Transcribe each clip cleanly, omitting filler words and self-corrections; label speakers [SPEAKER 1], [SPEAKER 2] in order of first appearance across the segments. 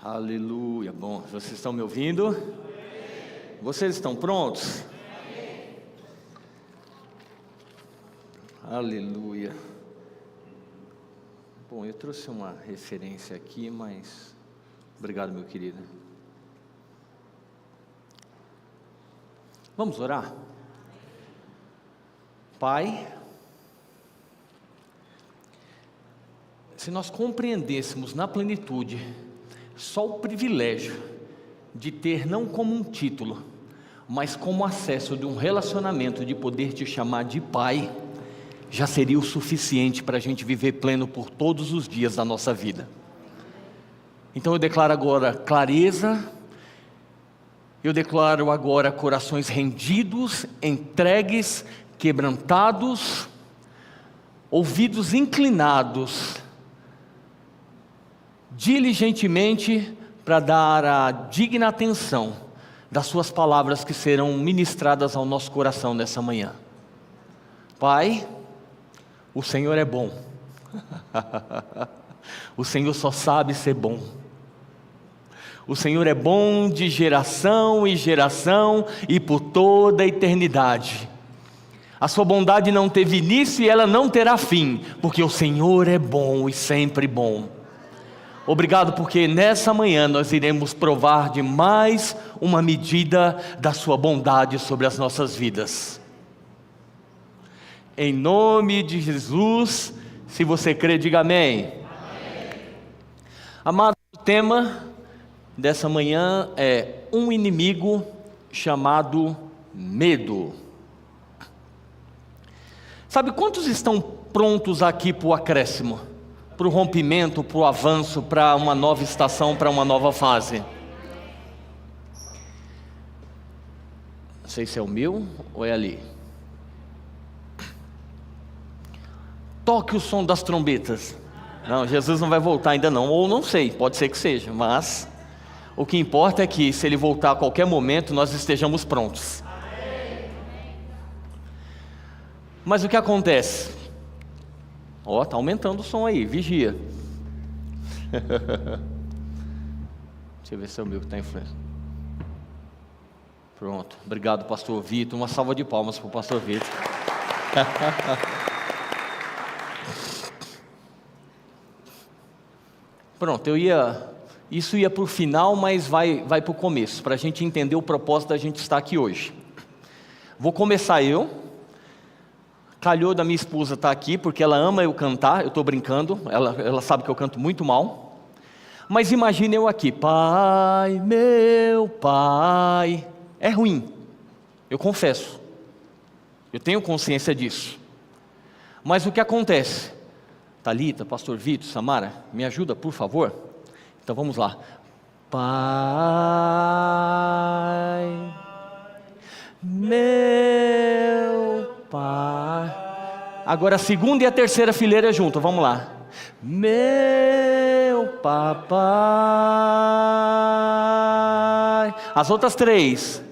[SPEAKER 1] Aleluia. Bom, vocês estão me ouvindo? Amém. Vocês estão prontos? Amém. Aleluia. Bom, eu trouxe uma referência aqui, mas obrigado, meu querido. Vamos orar? Pai, se nós compreendêssemos na plenitude só o privilégio de ter não como um título, mas como acesso de um relacionamento, de poder te chamar de Pai, já seria o suficiente para a gente viver pleno por todos os dias da nossa vida. Então eu declaro agora clareza, eu declaro agora corações rendidos, entregues, quebrantados, ouvidos inclinados, diligentemente para dar a digna atenção das suas palavras que serão ministradas ao nosso coração nessa manhã. Pai, o Senhor é bom. O Senhor só sabe ser bom. O Senhor é bom de geração em geração e por toda a eternidade. A sua bondade não teve início e ela não terá fim, porque o Senhor é bom e sempre bom. Obrigado porque nessa manhã nós iremos provar de mais uma medida da sua bondade sobre as nossas vidas. Em nome de Jesus, se você crê, diga amém. Amém. Amado, o tema dessa manhã é um inimigo chamado medo. Sabe quantos estão prontos aqui para o acréscimo? Para o rompimento, para o avanço, para uma nova estação, para uma nova fase? Não sei se é o meu ou é ali. Toque o som das trombetas. Não, Jesus não vai voltar ainda não, ou não sei, pode ser que seja, mas o que importa é que se Ele voltar a qualquer momento, nós estejamos prontos. Mas o que acontece? Ó, está aumentando o som aí, vigia. Deixa eu ver se é o meu que está influenciando. Pronto, obrigado, pastor Vitor. Uma salva de palmas para o pastor Vitor. Pronto, isso ia para o final, mas vai para o começo, para a gente entender o propósito da gente estar aqui hoje. Vou começar eu. Calhou da minha esposa estar aqui, porque ela ama eu cantar, eu estou brincando, ela sabe que eu canto muito mal. Mas imagine eu aqui, Pai, meu Pai. É ruim, eu confesso, eu tenho consciência disso. Mas o que acontece? Thalita, pastor Vitor, Samara, me ajuda por favor? Então vamos lá. Pai, meu Pai. Agora a segunda e a terceira fileira junto, vamos lá. Meu papai. As outras três.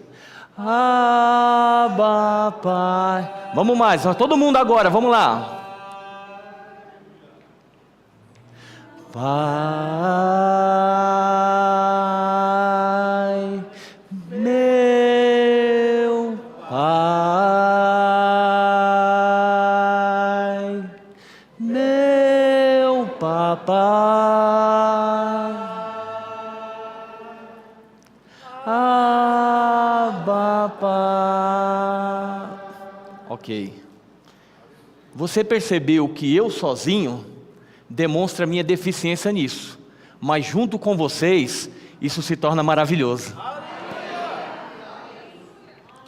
[SPEAKER 1] Abba, Pai. Vamos mais, todo mundo agora, vamos lá. Pai, meu Pai, meu papai, Abba, Pai. Ok. Você percebeu que eu sozinho demonstra minha deficiência nisso, mas junto com vocês, isso se torna maravilhoso.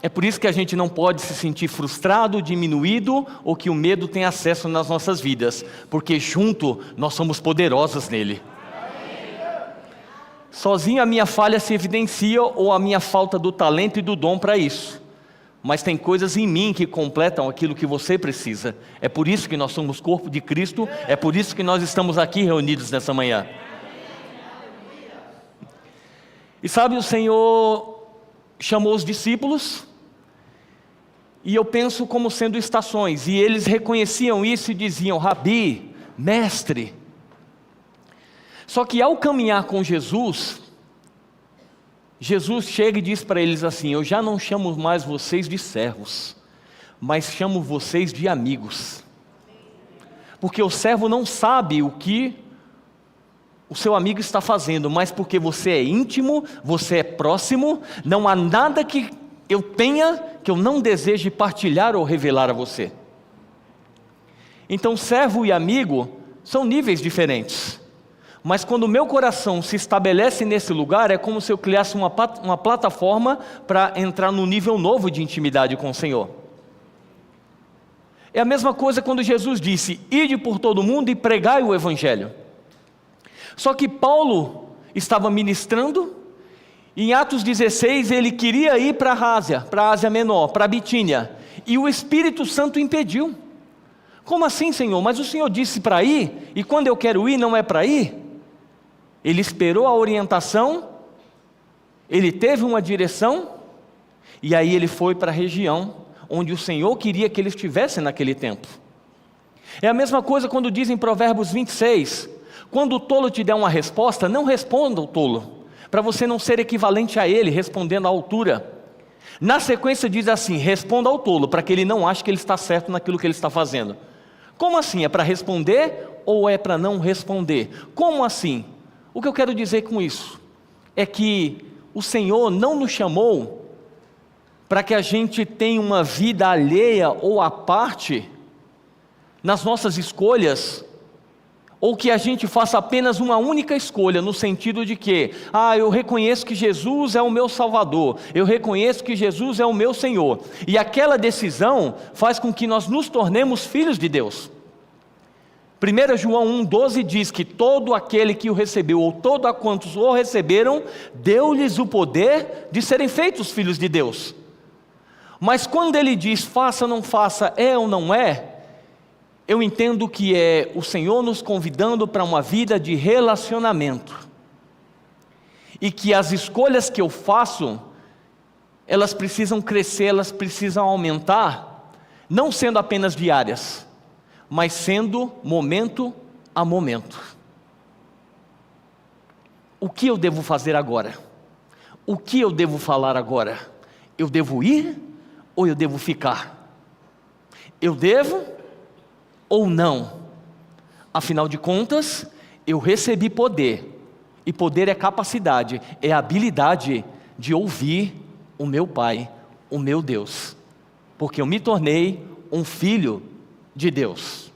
[SPEAKER 1] É por isso que a gente não pode se sentir frustrado, diminuído, ou que o medo tem acesso nas nossas vidas, porque junto nós somos poderosos nele. Sozinho a minha falha se evidencia, ou a minha falta do talento e do dom para isso. Mas tem coisas em mim que completam aquilo que você precisa. É por isso que nós somos corpo de Cristo, é por isso que nós estamos aqui reunidos nessa manhã. E sabe, o Senhor chamou os discípulos, e eu penso como sendo estações, e eles reconheciam isso e diziam: Rabi, mestre. Só que ao caminhar com Jesus, Jesus chega e diz para eles assim: eu já não chamo mais vocês de servos, mas chamo vocês de amigos. Porque o servo não sabe o que o seu amigo está fazendo, mas porque você é íntimo, você é próximo, não há nada que eu tenha que eu não deseje partilhar ou revelar a você. Então servo e amigo são níveis diferentes, mas quando o meu coração se estabelece nesse lugar, é como se eu criasse uma plataforma para entrar num nível novo de intimidade com o Senhor. É a mesma coisa quando Jesus disse: ide por todo mundo e pregai o Evangelho. Só que Paulo estava ministrando, e em Atos 16 ele queria ir para a Ásia Menor, para a Bitínia, e o Espírito Santo impediu. Como assim, Senhor? Mas o Senhor disse para ir, e quando eu quero ir não é para ir? Ele esperou a orientação, ele teve uma direção, e aí ele foi para a região onde o Senhor queria que ele estivesse naquele tempo. É a mesma coisa quando diz em Provérbios 26, quando o tolo te der uma resposta, não responda o tolo, para você não ser equivalente a ele, respondendo à altura. Na sequência diz assim: responda ao tolo, para que ele não ache que ele está certo naquilo que ele está fazendo. Como assim? É para responder ou é para não responder? Como assim? O que eu quero dizer com isso é que o Senhor não nos chamou para que a gente tenha uma vida alheia ou à parte nas nossas escolhas, ou que a gente faça apenas uma única escolha, no sentido de que, eu reconheço que Jesus é o meu Salvador, eu reconheço que Jesus é o meu Senhor, e aquela decisão faz com que nós nos tornemos filhos de Deus. 1 João 1,12 diz que todo aquele que o recebeu, ou todo a quantos o receberam, deu-lhes o poder de serem feitos filhos de Deus. Mas quando ele diz faça, não faça, é ou não é, eu entendo que é o Senhor nos convidando para uma vida de relacionamento, e que as escolhas que eu faço, elas precisam crescer, elas precisam aumentar, não sendo apenas diárias, mas sendo momento a momento. O que eu devo fazer agora? O que eu devo falar agora? Eu devo ir ou eu devo ficar? Eu devo ou não? Afinal de contas, eu recebi poder, e poder é capacidade, é habilidade de ouvir o meu Pai, o meu Deus, porque eu me tornei um filho de Deus.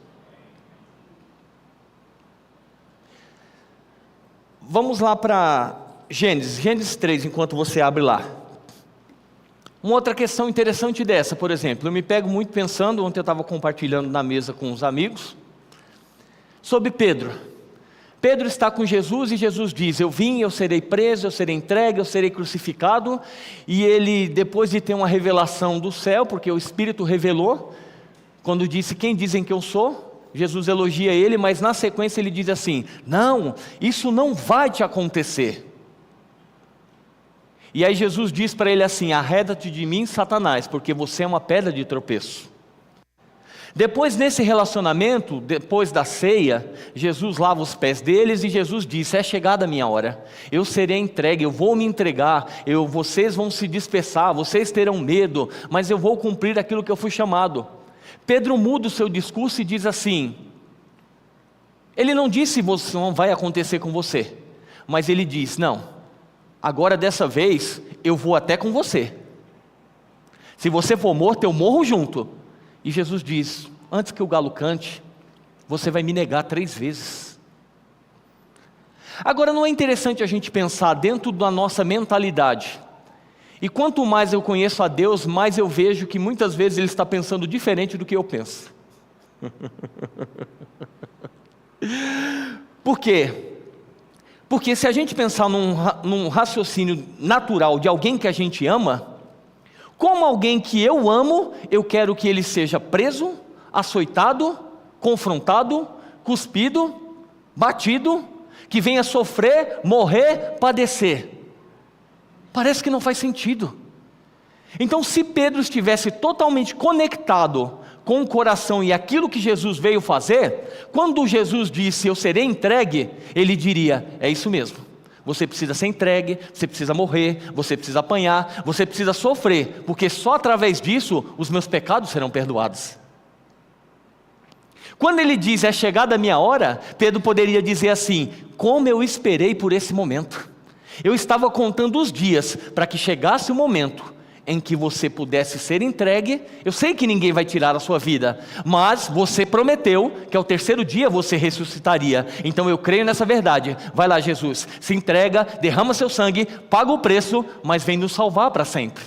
[SPEAKER 1] Vamos lá para Gênesis 3, enquanto você abre lá. Uma outra questão interessante dessa, por exemplo, eu me pego muito pensando, ontem eu estava compartilhando na mesa com os amigos, sobre Pedro. Pedro está com Jesus e Jesus diz: eu vim, eu serei preso, eu serei entregue, eu serei crucificado. E ele, depois de ter uma revelação do céu, porque o Espírito revelou, quando disse: quem dizem que eu sou? Jesus elogia ele, mas na sequência ele diz assim: não, isso não vai te acontecer. E aí Jesus diz para ele assim: arreda-te de mim, Satanás, porque você é uma pedra de tropeço. Depois, nesse relacionamento, depois da ceia, Jesus lava os pés deles e Jesus diz: é chegada a minha hora, eu serei entregue, eu vou me entregar, vocês vão se dispersar, vocês terão medo, mas eu vou cumprir aquilo que eu fui chamado. Pedro muda o seu discurso e diz assim, ele não disse: isso não vai acontecer com você, mas ele diz: não, agora dessa vez eu vou até com você, se você for morto eu morro junto. E Jesus diz: antes que o galo cante, você vai me negar 3 vezes. Agora, não é interessante a gente pensar dentro da nossa mentalidade? E quanto mais eu conheço a Deus, mais eu vejo que muitas vezes Ele está pensando diferente do que eu penso. Por quê? Porque se a gente pensar num raciocínio natural de alguém que a gente ama, como alguém que eu amo, eu quero que ele seja preso, açoitado, confrontado, cuspido, batido, que venha sofrer, morrer, padecer. Parece que não faz sentido. Então, se Pedro estivesse totalmente conectado com o coração e aquilo que Jesus veio fazer, quando Jesus disse, eu serei entregue, ele diria, é isso mesmo. Você precisa ser entregue, você precisa morrer, você precisa apanhar, você precisa sofrer, porque só através disso os meus pecados serão perdoados. Quando ele diz, é chegada a minha hora, Pedro poderia dizer assim, como eu esperei por esse momento. Eu estava contando os dias para que chegasse o momento em que você pudesse ser entregue. Eu sei que ninguém vai tirar a sua vida, mas você prometeu que ao terceiro dia você ressuscitaria. Então eu creio nessa verdade. Vai lá, Jesus, se entrega, derrama seu sangue, paga o preço, mas vem nos salvar para sempre.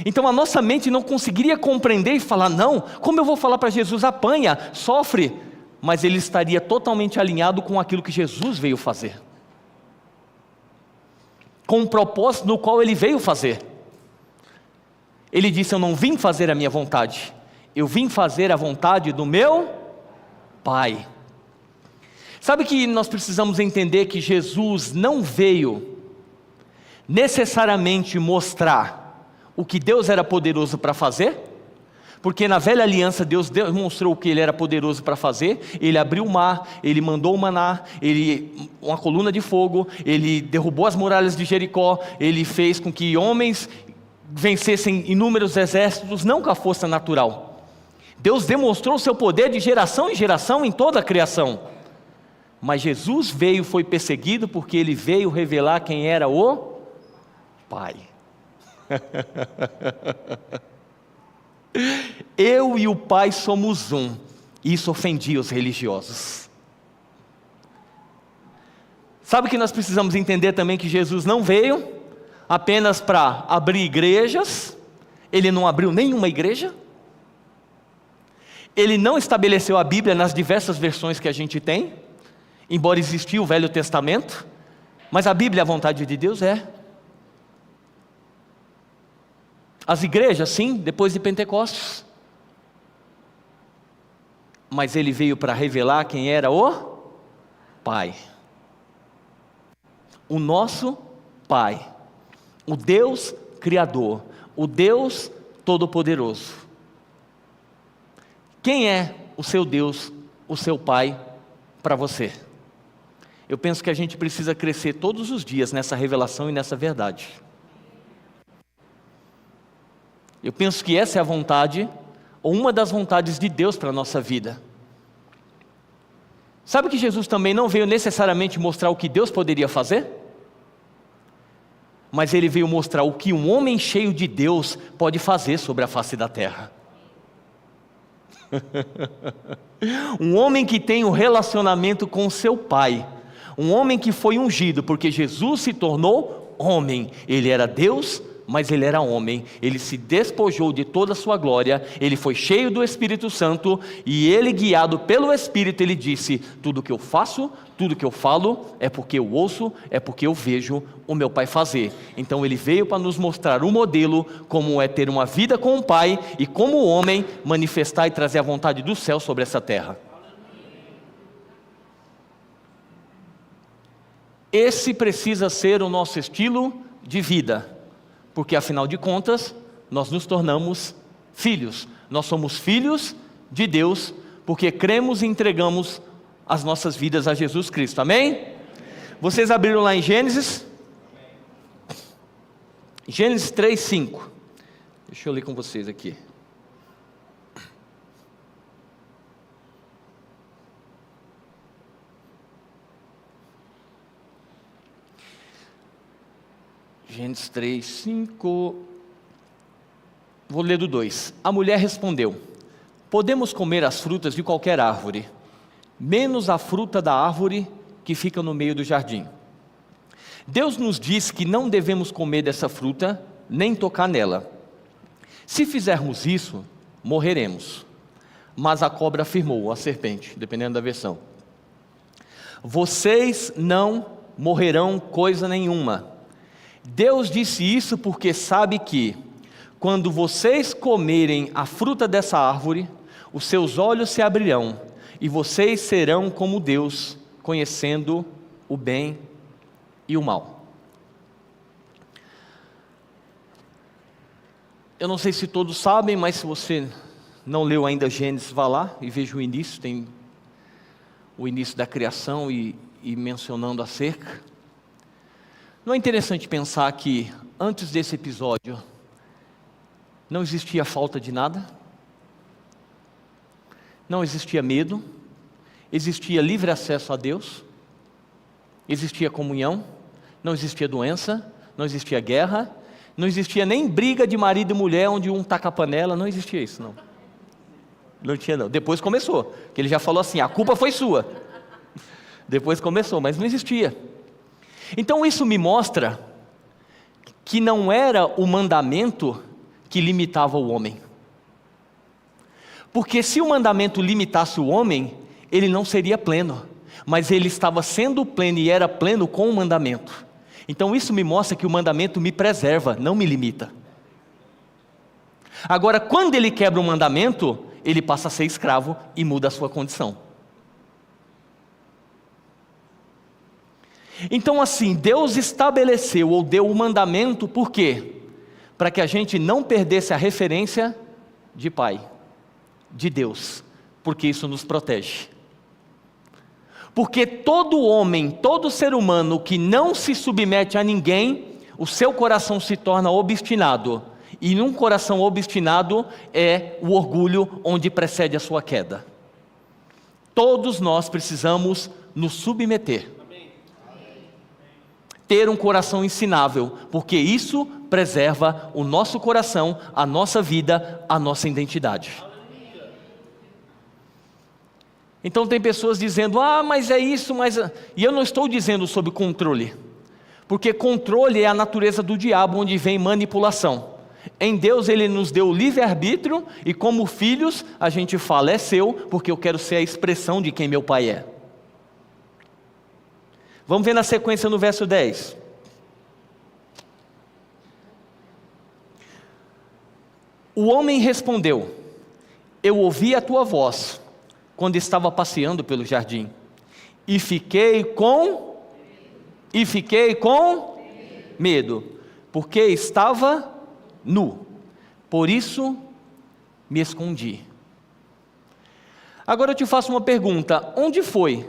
[SPEAKER 1] Então a nossa mente não conseguiria compreender e falar, não, como eu vou falar para Jesus, apanha, sofre, mas ele estaria totalmente alinhado com aquilo que Jesus veio fazer, com o propósito no qual ele veio fazer. Ele disse, eu não vim fazer a minha vontade, eu vim fazer a vontade do meu Pai. Sabe que nós precisamos entender que Jesus não veio necessariamente mostrar o que Deus era poderoso para fazer, porque na velha aliança Deus demonstrou o que Ele era poderoso para fazer. Ele abriu o mar, Ele mandou o maná, uma coluna de fogo, Ele derrubou as muralhas de Jericó, Ele fez com que homens vencessem inúmeros exércitos, não com a força natural. Deus demonstrou o seu poder de geração em geração em toda a criação. Mas Jesus veio, foi perseguido, porque Ele veio revelar quem era o Pai. Eu e o Pai somos um. Isso ofendia os religiosos. Sabe que nós precisamos entender também que Jesus não veio apenas para abrir igrejas. Ele não abriu nenhuma igreja. Ele não estabeleceu a Bíblia nas diversas versões que a gente tem, embora existiu o Velho Testamento. Mas a Bíblia, a vontade de Deus é. As igrejas, sim, depois de Pentecostes. Mas ele veio para revelar quem era o Pai. O nosso Pai. O Deus Criador. O Deus Todo-Poderoso. Quem é o seu Deus, o seu Pai, para você? Eu penso que a gente precisa crescer todos os dias nessa revelação e nessa verdade. Eu penso que essa é a vontade, ou uma das vontades de Deus para a nossa vida. Sabe que Jesus também não veio necessariamente mostrar o que Deus poderia fazer? Mas Ele veio mostrar o que um homem cheio de Deus pode fazer sobre a face da terra. Um homem que tem um relacionamento com o seu Pai. Um homem que foi ungido, porque Jesus se tornou homem. Ele era Deus, mas ele era homem. Ele se despojou de toda a sua glória, ele foi cheio do Espírito Santo, e ele, guiado pelo Espírito, ele disse, tudo que eu faço, tudo que eu falo, é porque eu ouço, é porque eu vejo o meu Pai fazer. Então ele veio para nos mostrar o modelo, como é ter uma vida com o Pai, e como homem, manifestar e trazer a vontade do céu sobre essa terra. Esse precisa ser o nosso estilo de vida. Porque afinal de contas, nós nos tornamos filhos. Nós somos filhos de Deus, porque cremos e entregamos as nossas vidas a Jesus Cristo. Amém? Vocês abriram lá em Gênesis? Gênesis 3:5. Deixa eu ler com vocês aqui. Gênesis 3:5. Vou ler do 2. A mulher respondeu: podemos comer as frutas de qualquer árvore, menos a fruta da árvore que fica no meio do jardim. Deus nos diz que não devemos comer dessa fruta, nem tocar nela. Se fizermos isso, morreremos. Mas a cobra afirmou, a serpente, dependendo da versão: vocês não morrerão coisa nenhuma. Deus disse isso porque sabe que, quando vocês comerem a fruta dessa árvore, os seus olhos se abrirão, e vocês serão como Deus, conhecendo o bem e o mal. Eu não sei se todos sabem, mas se você não leu ainda Gênesis, vá lá e veja o início, tem o início da criação e mencionando acerca. Não é interessante pensar que antes desse episódio não existia falta de nada? Não existia medo? Existia livre acesso a Deus? Existia comunhão? Não existia doença? Não existia guerra? Não existia nem briga de marido e mulher onde um taca a panela? Não existia isso, não. Não tinha não. Depois começou, que ele já falou assim, a culpa foi sua. Depois começou, mas não existia. Então isso me mostra que não era o mandamento que limitava o homem. Porque se o mandamento limitasse o homem, ele não seria pleno. Mas ele estava sendo pleno e era pleno com o mandamento. Então isso me mostra que o mandamento me preserva, não me limita. Agora, quando ele quebra o mandamento, ele passa a ser escravo e muda a sua condição. Então assim, Deus estabeleceu ou deu o mandamento, por quê? Para que a gente não perdesse a referência de pai, de Deus, porque isso nos protege. Porque todo homem, todo ser humano que não se submete a ninguém, o seu coração se torna obstinado, e num coração obstinado é o orgulho onde precede a sua queda. Todos nós precisamos nos submeter. Ter um coração ensinável, porque isso preserva o nosso coração, a nossa vida, a nossa identidade. Então tem pessoas dizendo, mas é isso, mas... E eu não estou dizendo sobre controle, porque controle é a natureza do diabo, onde vem manipulação. Em Deus Ele nos deu o livre-arbítrio, e como filhos a gente fala, é seu, porque eu quero ser a expressão de quem meu pai é. Vamos ver na sequência no verso 10. O homem respondeu, eu ouvi a tua voz, quando estava passeando pelo jardim, e fiquei com medo, porque estava nu, por isso me escondi. Agora eu te faço uma pergunta, onde foi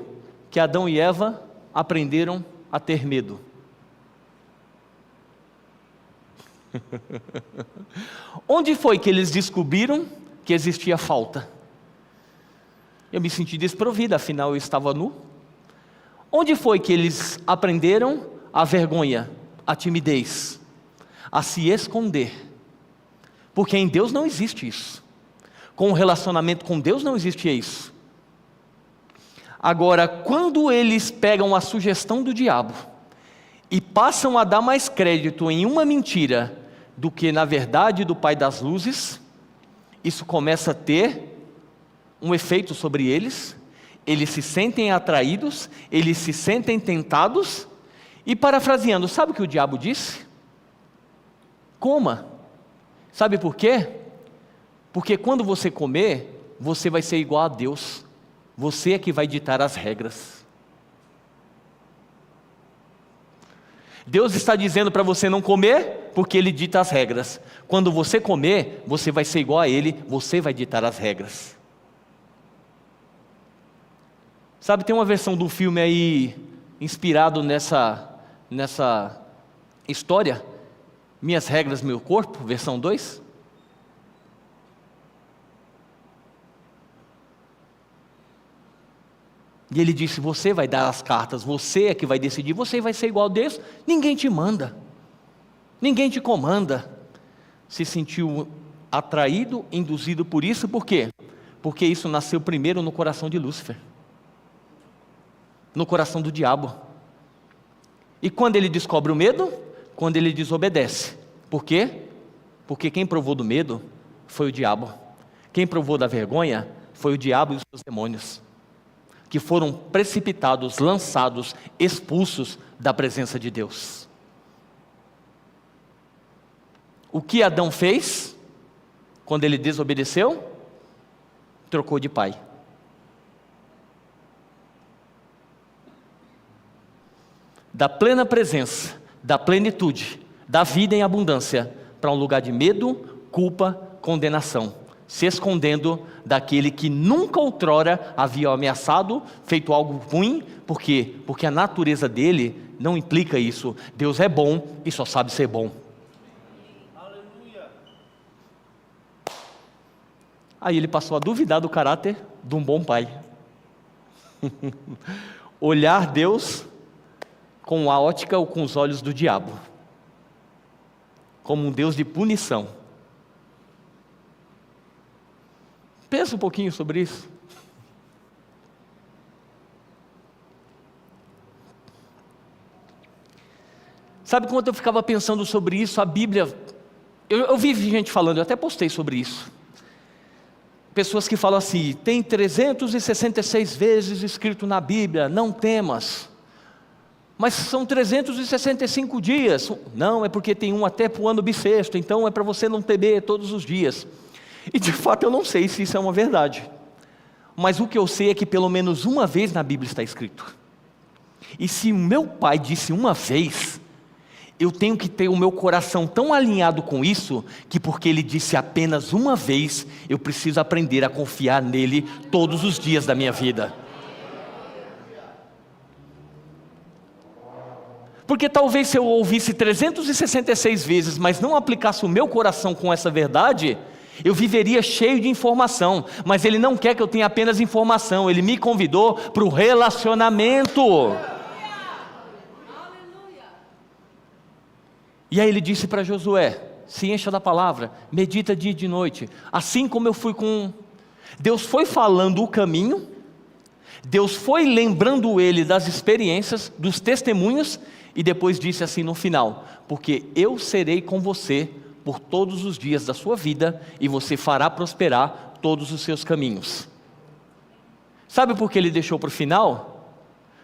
[SPEAKER 1] que Adão e Eva aprenderam a ter medo? Onde foi que eles descobriram que existia falta? Eu me senti desprovida, afinal eu estava nu. Onde foi que eles aprenderam a vergonha, a timidez, a se esconder? Porque em Deus não existe isso. Com o relacionamento com Deus não existia isso. Agora, quando eles pegam a sugestão do diabo e passam a dar mais crédito em uma mentira do que na verdade do Pai das Luzes, isso começa a ter um efeito sobre eles, eles se sentem atraídos, eles se sentem tentados, e parafraseando, sabe o que o diabo disse? Coma. Sabe por quê? Porque quando você comer, você vai ser igual a Deus, você é que vai ditar as regras. Deus está dizendo para você não comer, porque Ele dita as regras. Quando você comer, você vai ser igual a Ele, você vai ditar as regras. Sabe, tem uma versão do filme aí, inspirado nessa história, Minhas Regras, Meu Corpo, versão 2. E ele disse, você vai dar as cartas, você é que vai decidir, você vai ser igual a Deus, ninguém te manda, ninguém te comanda. Se sentiu atraído, induzido por isso, por quê? Porque isso nasceu primeiro no coração de Lúcifer, no coração do diabo. E quando ele descobre o medo? Quando ele desobedece. Por quê? Porque quem provou do medo foi o diabo. Quem provou da vergonha foi o diabo e os seus demônios, que foram precipitados, lançados, expulsos da presença de Deus. O que Adão fez quando ele desobedeceu? Trocou de pai. Da plena presença, da plenitude, da vida em abundância, para um lugar de medo, culpa, condenação. se escondendo daquele que nunca outrora havia ameaçado, feito algo ruim. Por quê? Porque a natureza dele não implica isso. Deus é bom e só sabe ser bom. Aleluia. Aí ele passou a duvidar do caráter de um bom pai. Olhar Deus com a ótica ou com os olhos do diabo, como um Deus de punição. Pensa um pouquinho sobre isso. Sabe, quando eu ficava pensando sobre isso, a Bíblia, eu vi gente falando, eu até postei sobre isso. Pessoas que falam assim, tem 366 vezes escrito na Bíblia, não temas. Mas são 365 dias. Não, é porque tem um até para o ano bissexto, então é para você não temer todos os dias. E de fato eu não sei se isso é uma verdade. Mas o que eu sei é que pelo menos uma vez na Bíblia está escrito. E se o meu pai disse uma vez, eu tenho que ter o meu coração tão alinhado com isso, que porque ele disse apenas uma vez, eu preciso aprender a confiar nele todos os dias da minha vida. Porque talvez se eu ouvisse 366 vezes, mas não aplicasse o meu coração com essa verdade, eu viveria cheio de informação. Mas ele não quer que eu tenha apenas informação, ele me convidou para o relacionamento. E aí ele disse para Josué, se encha da palavra, medita dia e de noite. Assim como eu fui com... Deus foi falando o caminho, Deus foi lembrando ele das experiências, dos testemunhos, e depois disse assim no final, porque eu serei com você por todos os dias da sua vida, e você fará prosperar todos os seus caminhos. Sabe por que ele deixou para o final?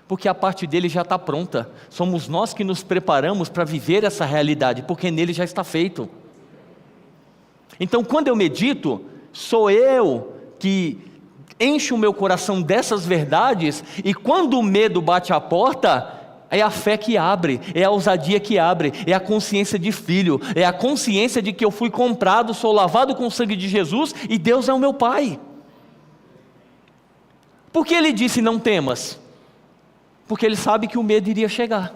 [SPEAKER 1] Porque a parte dele já está pronta. Somos nós que nos preparamos para viver essa realidade, porque nele já está feito. Então quando eu medito, sou eu que encho o meu coração dessas verdades, e quando o medo bate à porta, é a fé que abre, é a ousadia que abre, é a consciência de filho, é a consciência de que eu fui comprado, sou lavado com o sangue de Jesus, e Deus é o meu Pai. Por que ele disse não temas? Porque ele sabe que o medo iria chegar,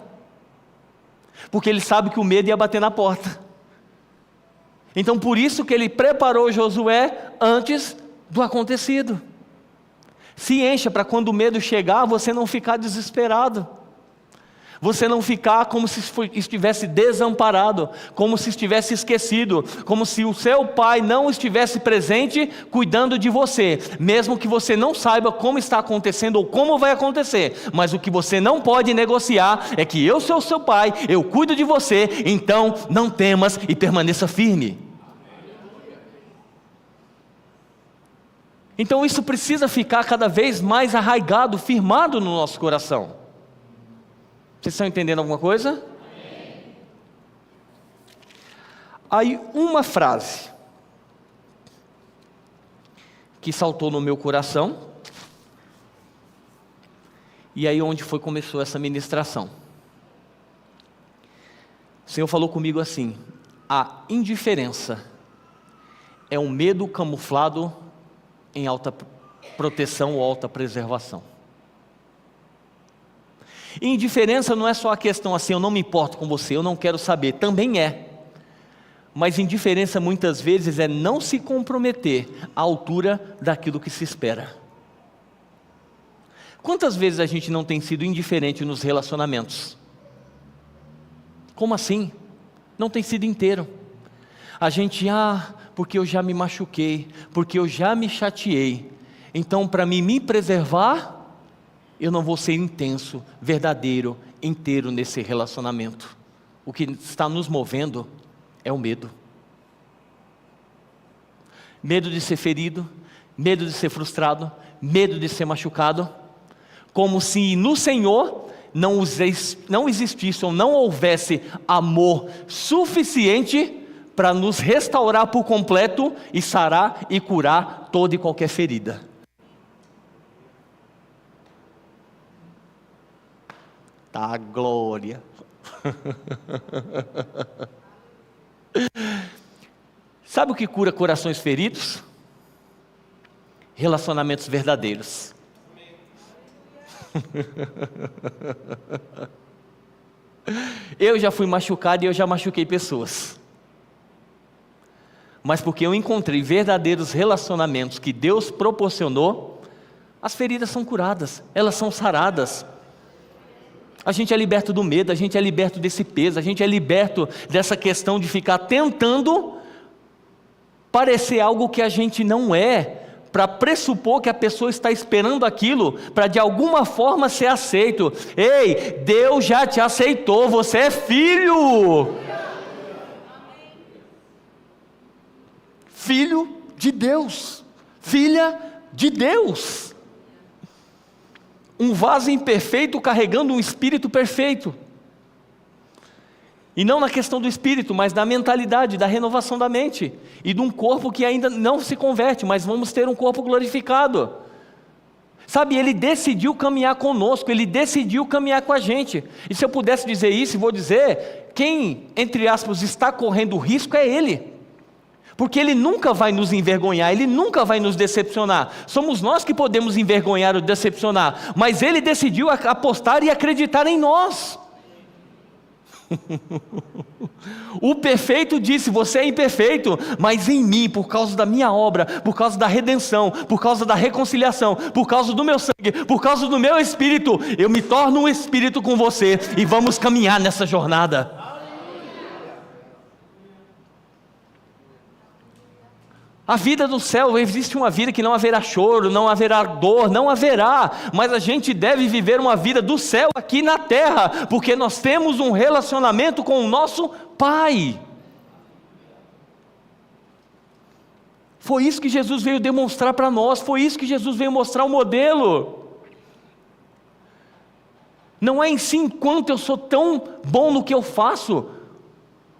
[SPEAKER 1] porque ele sabe que o medo ia bater na porta. Então por isso que ele preparou Josué antes do acontecido. Se encha para quando o medo chegar, você não ficar desesperado, você não ficar como se estivesse desamparado, como se estivesse esquecido, como se o seu pai não estivesse presente cuidando de você, mesmo que você não saiba como está acontecendo ou como vai acontecer. Mas o que você não pode negociar é que eu sou seu pai, eu cuido de você, então não temas e permaneça firme. Então isso precisa ficar cada vez mais arraigado, firmado no nosso coração. Vocês estão entendendo alguma coisa? Amém. Aí uma frase que saltou no meu coração, e aí onde começou essa ministração. O Senhor falou comigo assim: a indiferença é um medo camuflado em alta proteção ou alta preservação. Indiferença não é só a questão assim, eu não me importo com você, eu não quero saber, também é. Mas indiferença muitas vezes é não se comprometer à altura daquilo que se espera. Quantas vezes a gente não tem sido indiferente nos relacionamentos? Como assim? Não tem sido inteiro. A gente, porque eu já me machuquei, porque eu já me chateei, então para me preservar, eu não vou ser intenso, verdadeiro, inteiro nesse relacionamento. O que está nos movendo é o medo. Medo de ser ferido, medo de ser frustrado, medo de ser machucado. Como se no Senhor não existisse ou não houvesse amor suficiente para nos restaurar por completo e sarar e curar toda e qualquer ferida. Tá, glória. Sabe o que cura corações feridos? relacionamentos verdadeiros. Eu já fui machucado e eu já machuquei pessoas. Mas porque eu encontrei verdadeiros relacionamentos que Deus proporcionou, as feridas são curadas, elas são saradas. A gente é liberto do medo, a gente é liberto desse peso, a gente é liberto dessa questão de ficar tentando parecer algo que a gente não é, para pressupor que a pessoa está esperando aquilo, para de alguma forma ser aceito. Ei, Deus já te aceitou, você é filho. Filho de Deus, filha de Deus, um vaso imperfeito carregando um espírito perfeito, e não na questão do espírito, mas da mentalidade, da renovação da mente, e de um corpo que ainda não se converte, mas vamos ter um corpo glorificado. Sabe, Ele decidiu caminhar conosco, Ele decidiu caminhar com a gente, e se eu pudesse dizer isso, vou dizer, quem, entre aspas, está correndo risco é Ele. Porque Ele nunca vai nos envergonhar, Ele nunca vai nos decepcionar. Somos nós que podemos envergonhar ou decepcionar, mas Ele decidiu apostar e acreditar em nós. O perfeito disse, você é imperfeito, mas em mim, por causa da minha obra, por causa da redenção, por causa da reconciliação, por causa do meu sangue, por causa do meu espírito, eu me torno um espírito com você, e vamos caminhar nessa jornada. A vida do céu, existe uma vida que não haverá choro, não haverá dor, não haverá, mas a gente deve viver uma vida do céu aqui na terra, porque nós temos um relacionamento com o nosso Pai. Foi isso que Jesus veio demonstrar para nós, foi isso que Jesus veio mostrar o modelo. Não é em si quanto eu sou tão bom no que eu faço,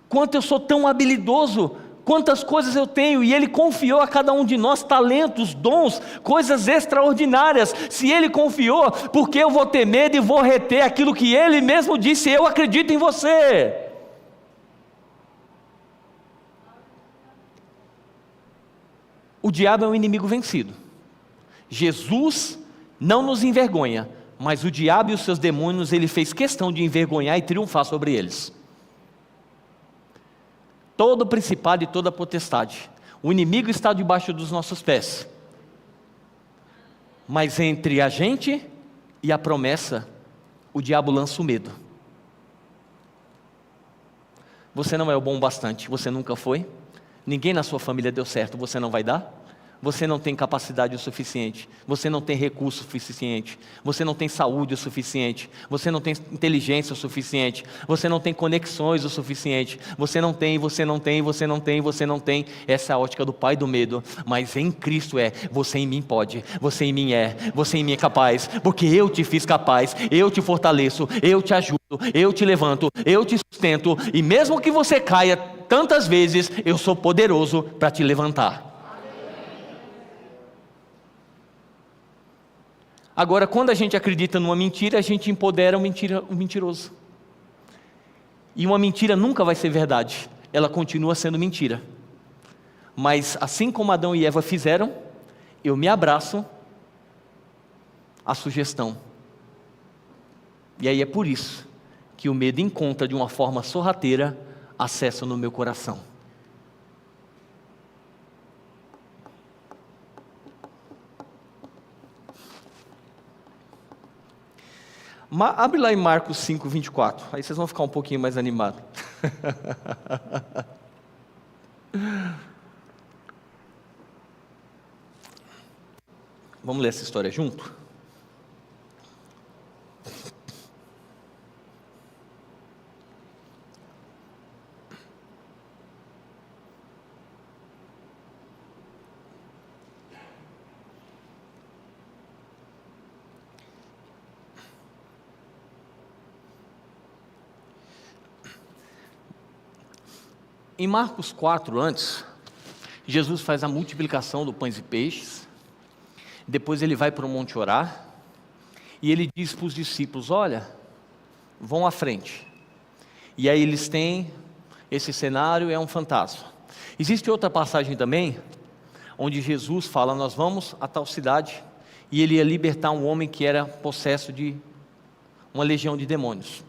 [SPEAKER 1] quanto eu sou tão habilidoso, quantas coisas eu tenho, e Ele confiou a cada um de nós talentos, dons, coisas extraordinárias. Se Ele confiou, por que eu vou ter medo e vou reter aquilo que Ele mesmo disse? Eu acredito em você. O diabo é um inimigo vencido. Jesus não nos envergonha, mas o diabo e os seus demônios, Ele fez questão de envergonhar e triunfar sobre eles. Todo principado e toda potestade, o inimigo está debaixo dos nossos pés, mas entre a gente e a promessa, o diabo lança o medo. Você não é o bom bastante, você nunca foi, ninguém na sua família deu certo, você não vai dar? Você não tem capacidade o suficiente, você não tem recurso suficiente, você não tem saúde o suficiente, você não tem inteligência o suficiente, você não tem conexões o suficiente, você não tem, essa é a ótica do pai do medo, mas em Cristo você em mim pode, você em mim você em mim é capaz, porque eu te fiz capaz, eu te fortaleço, eu te ajudo, eu te levanto, eu te sustento, e mesmo que você caia tantas vezes, eu sou poderoso para te levantar. Agora, quando a gente acredita numa mentira, a gente empodera o mentiroso. E uma mentira nunca vai ser verdade, ela continua sendo mentira. Mas assim como Adão e Eva fizeram, eu me abraço à sugestão. E aí é por isso que o medo encontra de uma forma sorrateira acesso no meu coração. Abre lá em Marcos 5, 24, aí vocês vão ficar um pouquinho mais animados. Vamos ler essa história junto? Em Marcos 4, antes, Jesus faz a multiplicação do pães e peixes, depois Ele vai para o monte orar, e Ele diz para os discípulos, olha, vão à frente, e aí eles têm, esse cenário é um fantasma. Existe outra passagem também, onde Jesus fala: nós vamos a tal cidade, e ele ia libertar um homem que era possesso de uma legião de demônios.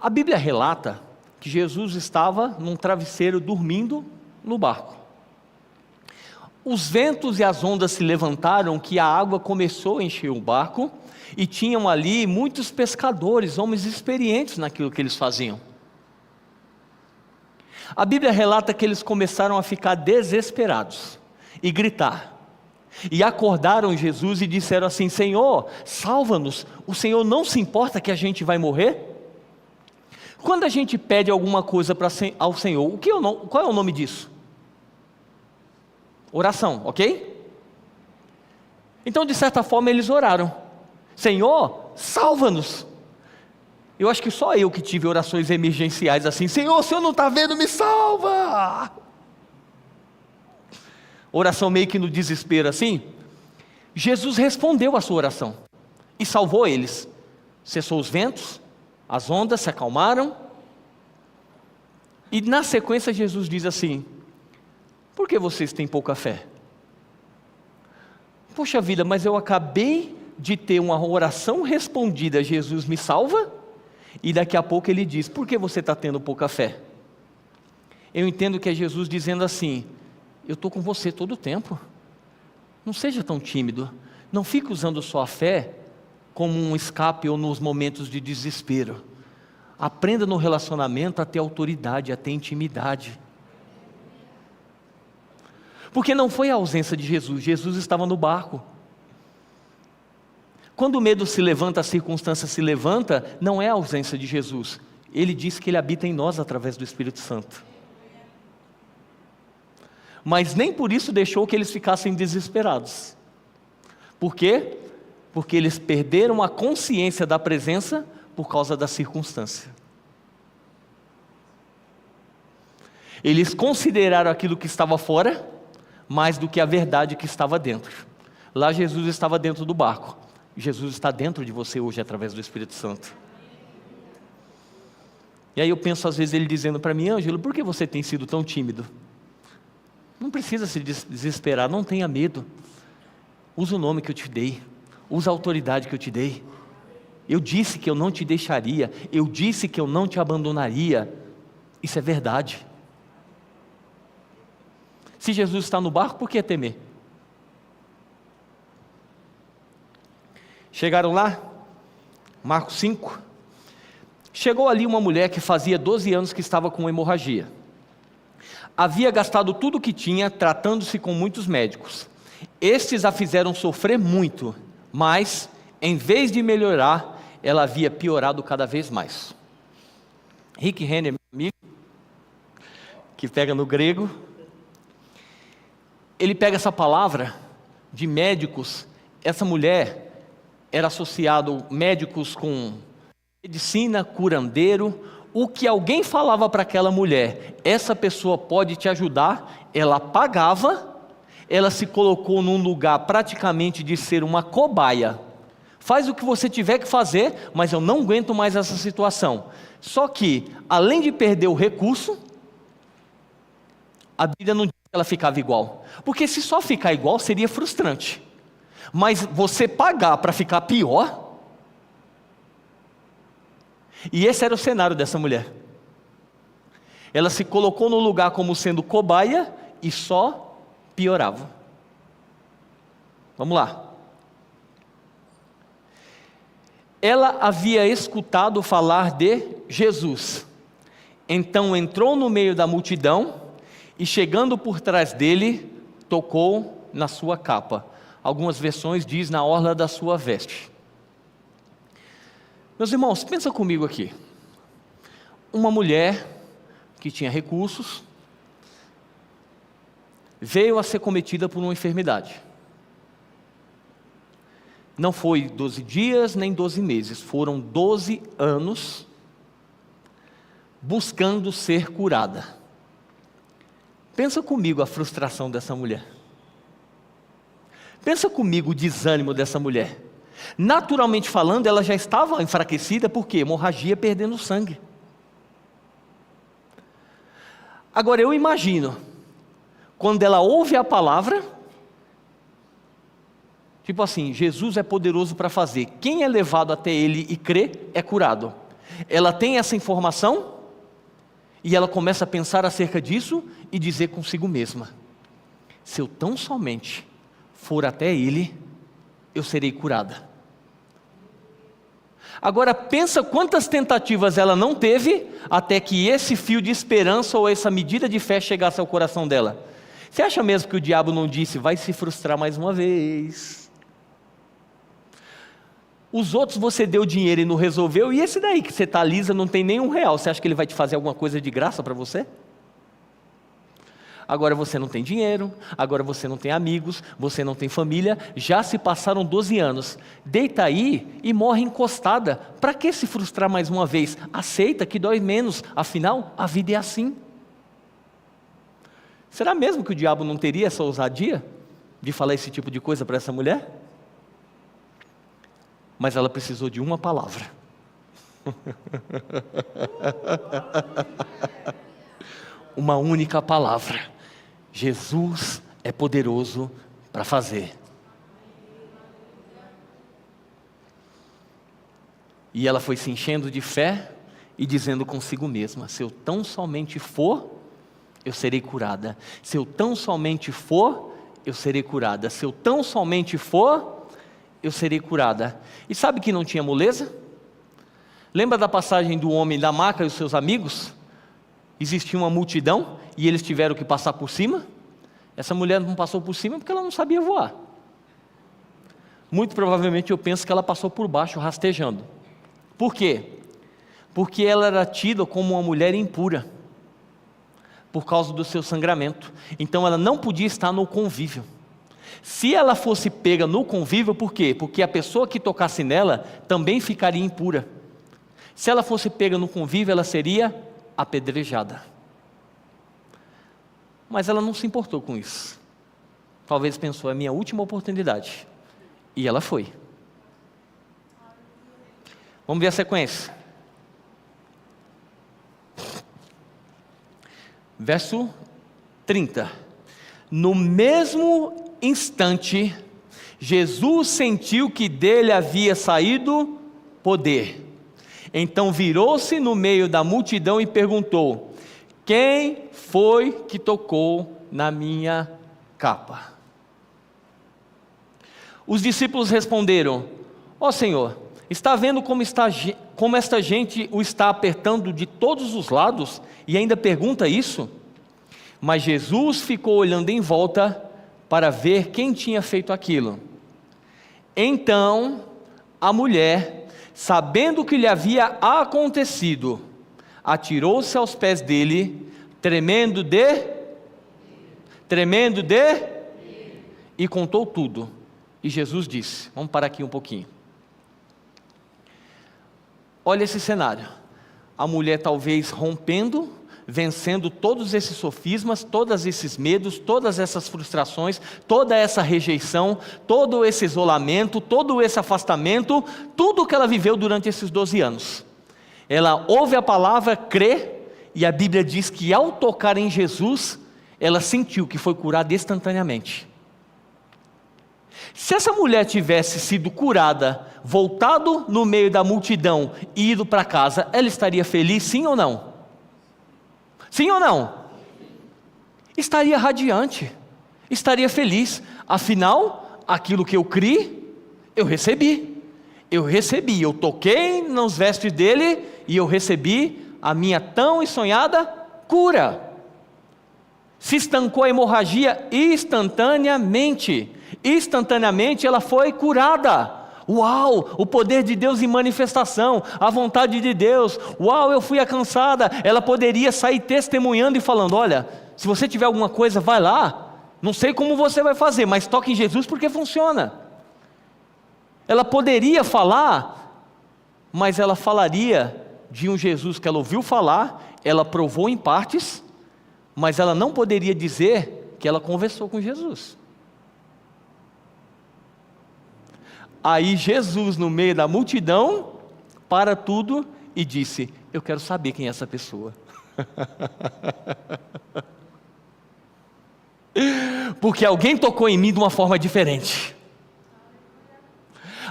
[SPEAKER 1] A Bíblia relata que Jesus estava num travesseiro dormindo no barco. Os ventos e as ondas se levantaram, que a água começou a encher o barco, e tinham ali muitos pescadores, homens experientes naquilo que eles faziam. A Bíblia relata que eles começaram a ficar desesperados e gritar, e acordaram Jesus e disseram assim: Senhor, salva-nos, o Senhor não se importa que a gente vai morrer? Quando a gente pede alguma coisa ao Senhor, qual é o nome disso? Oração, ok? Então, de certa forma, eles oraram: Senhor, salva-nos. Eu acho que só eu que tive orações emergenciais assim: Senhor, o Senhor não está vendo, me salva. Oração meio que no desespero assim. Jesus respondeu a sua oração e salvou eles. Cessou os ventos, as ondas se acalmaram, e na sequência Jesus diz assim: por que vocês têm pouca fé? Poxa vida, mas eu acabei de ter uma oração respondida, Jesus me salva, e daqui a pouco ele diz: por que você está tendo pouca fé? Eu entendo que é Jesus dizendo assim: eu estou com você todo o tempo, não seja tão tímido, não fique usando sua fé como um escape ou nos momentos de desespero. Aprenda no relacionamento a ter autoridade, a ter intimidade. Porque não foi a ausência de Jesus, Jesus estava no barco. Quando o medo se levanta, a circunstância se levanta, não é a ausência de Jesus. Ele diz que Ele habita em nós através do Espírito Santo. Mas nem por isso deixou que eles ficassem desesperados. Por quê? Porque eles perderam a consciência da presença por causa da circunstância. Eles consideraram aquilo que estava fora mais do que a verdade que estava dentro. Lá Jesus estava dentro do barco. Jesus está dentro de você hoje através do Espírito Santo. E aí eu penso às vezes ele dizendo para mim: Ângelo, por que você tem sido tão tímido? Não precisa se desesperar, não tenha medo. Usa o nome que eu te dei, usa a autoridade que eu te dei. Eu disse que eu não te deixaria, eu disse que eu não te abandonaria. Isso é verdade. Se Jesus está no barco, por que temer? Chegaram lá, Marcos 5. Chegou ali uma mulher que fazia 12 anos que estava com hemorragia. Havia gastado tudo o que tinha, tratando-se com muitos médicos. Estes a fizeram sofrer muito, mas, em vez de melhorar, ela havia piorado cada vez mais. Rick Renner, meu amigo, que pega no grego, ele pega essa palavra de médicos. Essa mulher era associado médicos com medicina, curandeiro. O que alguém falava para aquela mulher: essa pessoa pode te ajudar, ela pagava, ela se colocou num lugar praticamente de ser uma cobaia. Faz o que você tiver que fazer, mas eu não aguento mais essa situação. Só que, além de perder o recurso, a Bíblia não diz que ela ficava igual. Porque se só ficar igual seria frustrante. Mas você pagar para ficar pior... E esse era o cenário dessa mulher. Ela se colocou no lugar como sendo cobaia e só piorava. Vamos lá. Ela havia escutado falar de Jesus. Então entrou no meio da multidão e, chegando por trás dele, tocou na sua capa. Algumas versões diz na orla da sua veste. Meus irmãos, pensa comigo aqui. Uma mulher que tinha recursos veio a ser cometida por uma enfermidade. Não foi 12 dias nem 12 meses, foram 12 anos buscando ser curada. Pensa comigo a frustração dessa mulher. Pensa comigo o desânimo dessa mulher. Naturalmente falando, ela já estava enfraquecida, porque hemorragia, perdendo sangue. Agora eu imagino, quando ela ouve a palavra, tipo assim, Jesus é poderoso para fazer. Quem é levado até Ele e crê, é curado. Ela tem essa informação, e ela começa a pensar acerca disso, e dizer consigo mesma: se eu tão somente for até Ele, eu serei curada. Agora pensa quantas tentativas ela não teve, até que esse fio de esperança, ou essa medida de fé chegasse ao coração dela. Você acha mesmo que o diabo não disse: vai se frustrar mais uma vez? Os outros você deu dinheiro e não resolveu, e esse daí que você está lisa, não tem nenhum real, você acha que ele vai te fazer alguma coisa de graça para você? Agora você não tem dinheiro, agora você não tem amigos, você não tem família, já se passaram 12 anos, deita aí e morre encostada. Para que se frustrar mais uma vez? Aceita que dói menos, afinal a vida é assim. Será mesmo que o diabo não teria essa ousadia de falar esse tipo de coisa para essa mulher? Mas ela precisou de uma palavra. Uma única palavra. Jesus é poderoso para fazer. E ela foi se enchendo de fé e dizendo consigo mesma: se eu tão somente for, eu serei curada. Se eu tão somente for, eu serei curada. Se eu tão somente for, eu serei curada. E sabe que não tinha moleza? Lembra da passagem do homem da maca e os seus amigos? Existia uma multidão e eles tiveram que passar por cima. Essa mulher não passou por cima porque ela não sabia voar. Muito provavelmente eu penso que ela passou por baixo rastejando. Por quê? Porque ela era tida como uma mulher impura, por causa do seu sangramento. Então ela não podia estar no convívio. Se ela fosse pega no convívio, por quê? Porque a pessoa que tocasse nela também ficaria impura. Se ela fosse pega no convívio, ela seria apedrejada. Mas ela não se importou com isso. Talvez pensou: é a minha última oportunidade. E ela foi. Vamos ver a sequência. Verso 30. No mesmo instante, Jesus sentiu que dele havia saído poder. Então virou-se no meio da multidão e perguntou: quem foi que tocou na minha capa? Os discípulos responderam: ó Senhor, está vendo como esta gente o está apertando de todos os lados e ainda pergunta isso? Mas Jesus ficou olhando em volta para ver quem tinha feito aquilo. Então a mulher, sabendo o que lhe havia acontecido, atirou-se aos pés dele, tremendo e contou tudo. E Jesus disse: vamos parar aqui um pouquinho. Olha esse cenário. A mulher talvez rompendo, vencendo todos esses sofismas, todos esses medos, todas essas frustrações, toda essa rejeição, todo esse isolamento, todo esse afastamento, tudo que ela viveu durante esses 12 anos. Ela ouve a palavra, crê, e a Bíblia diz que ao tocar em Jesus, ela sentiu que foi curada instantaneamente. Se essa mulher tivesse sido curada, voltado no meio da multidão e ido para casa, ela estaria feliz, sim ou não? Sim ou não? Estaria radiante, estaria feliz. Afinal, aquilo que eu criei, eu recebi. Eu toquei nos vestes dele e eu recebi a minha tão sonhada cura. Se estancou a hemorragia instantaneamente. Instantaneamente ela foi curada. Uau, o poder de Deus em manifestação, a vontade de Deus. Uau, eu fui alcançada. Ela poderia sair testemunhando e falando: olha, se você tiver alguma coisa, vai lá. Não sei como você vai fazer, mas toque em Jesus porque funciona. Ela poderia falar, mas ela falaria de um Jesus que ela ouviu falar, ela provou em partes, mas ela não poderia dizer que ela conversou com Jesus. Aí Jesus, no meio da multidão, para tudo e disse: eu quero saber quem é essa pessoa. Porque alguém tocou em mim de uma forma diferente.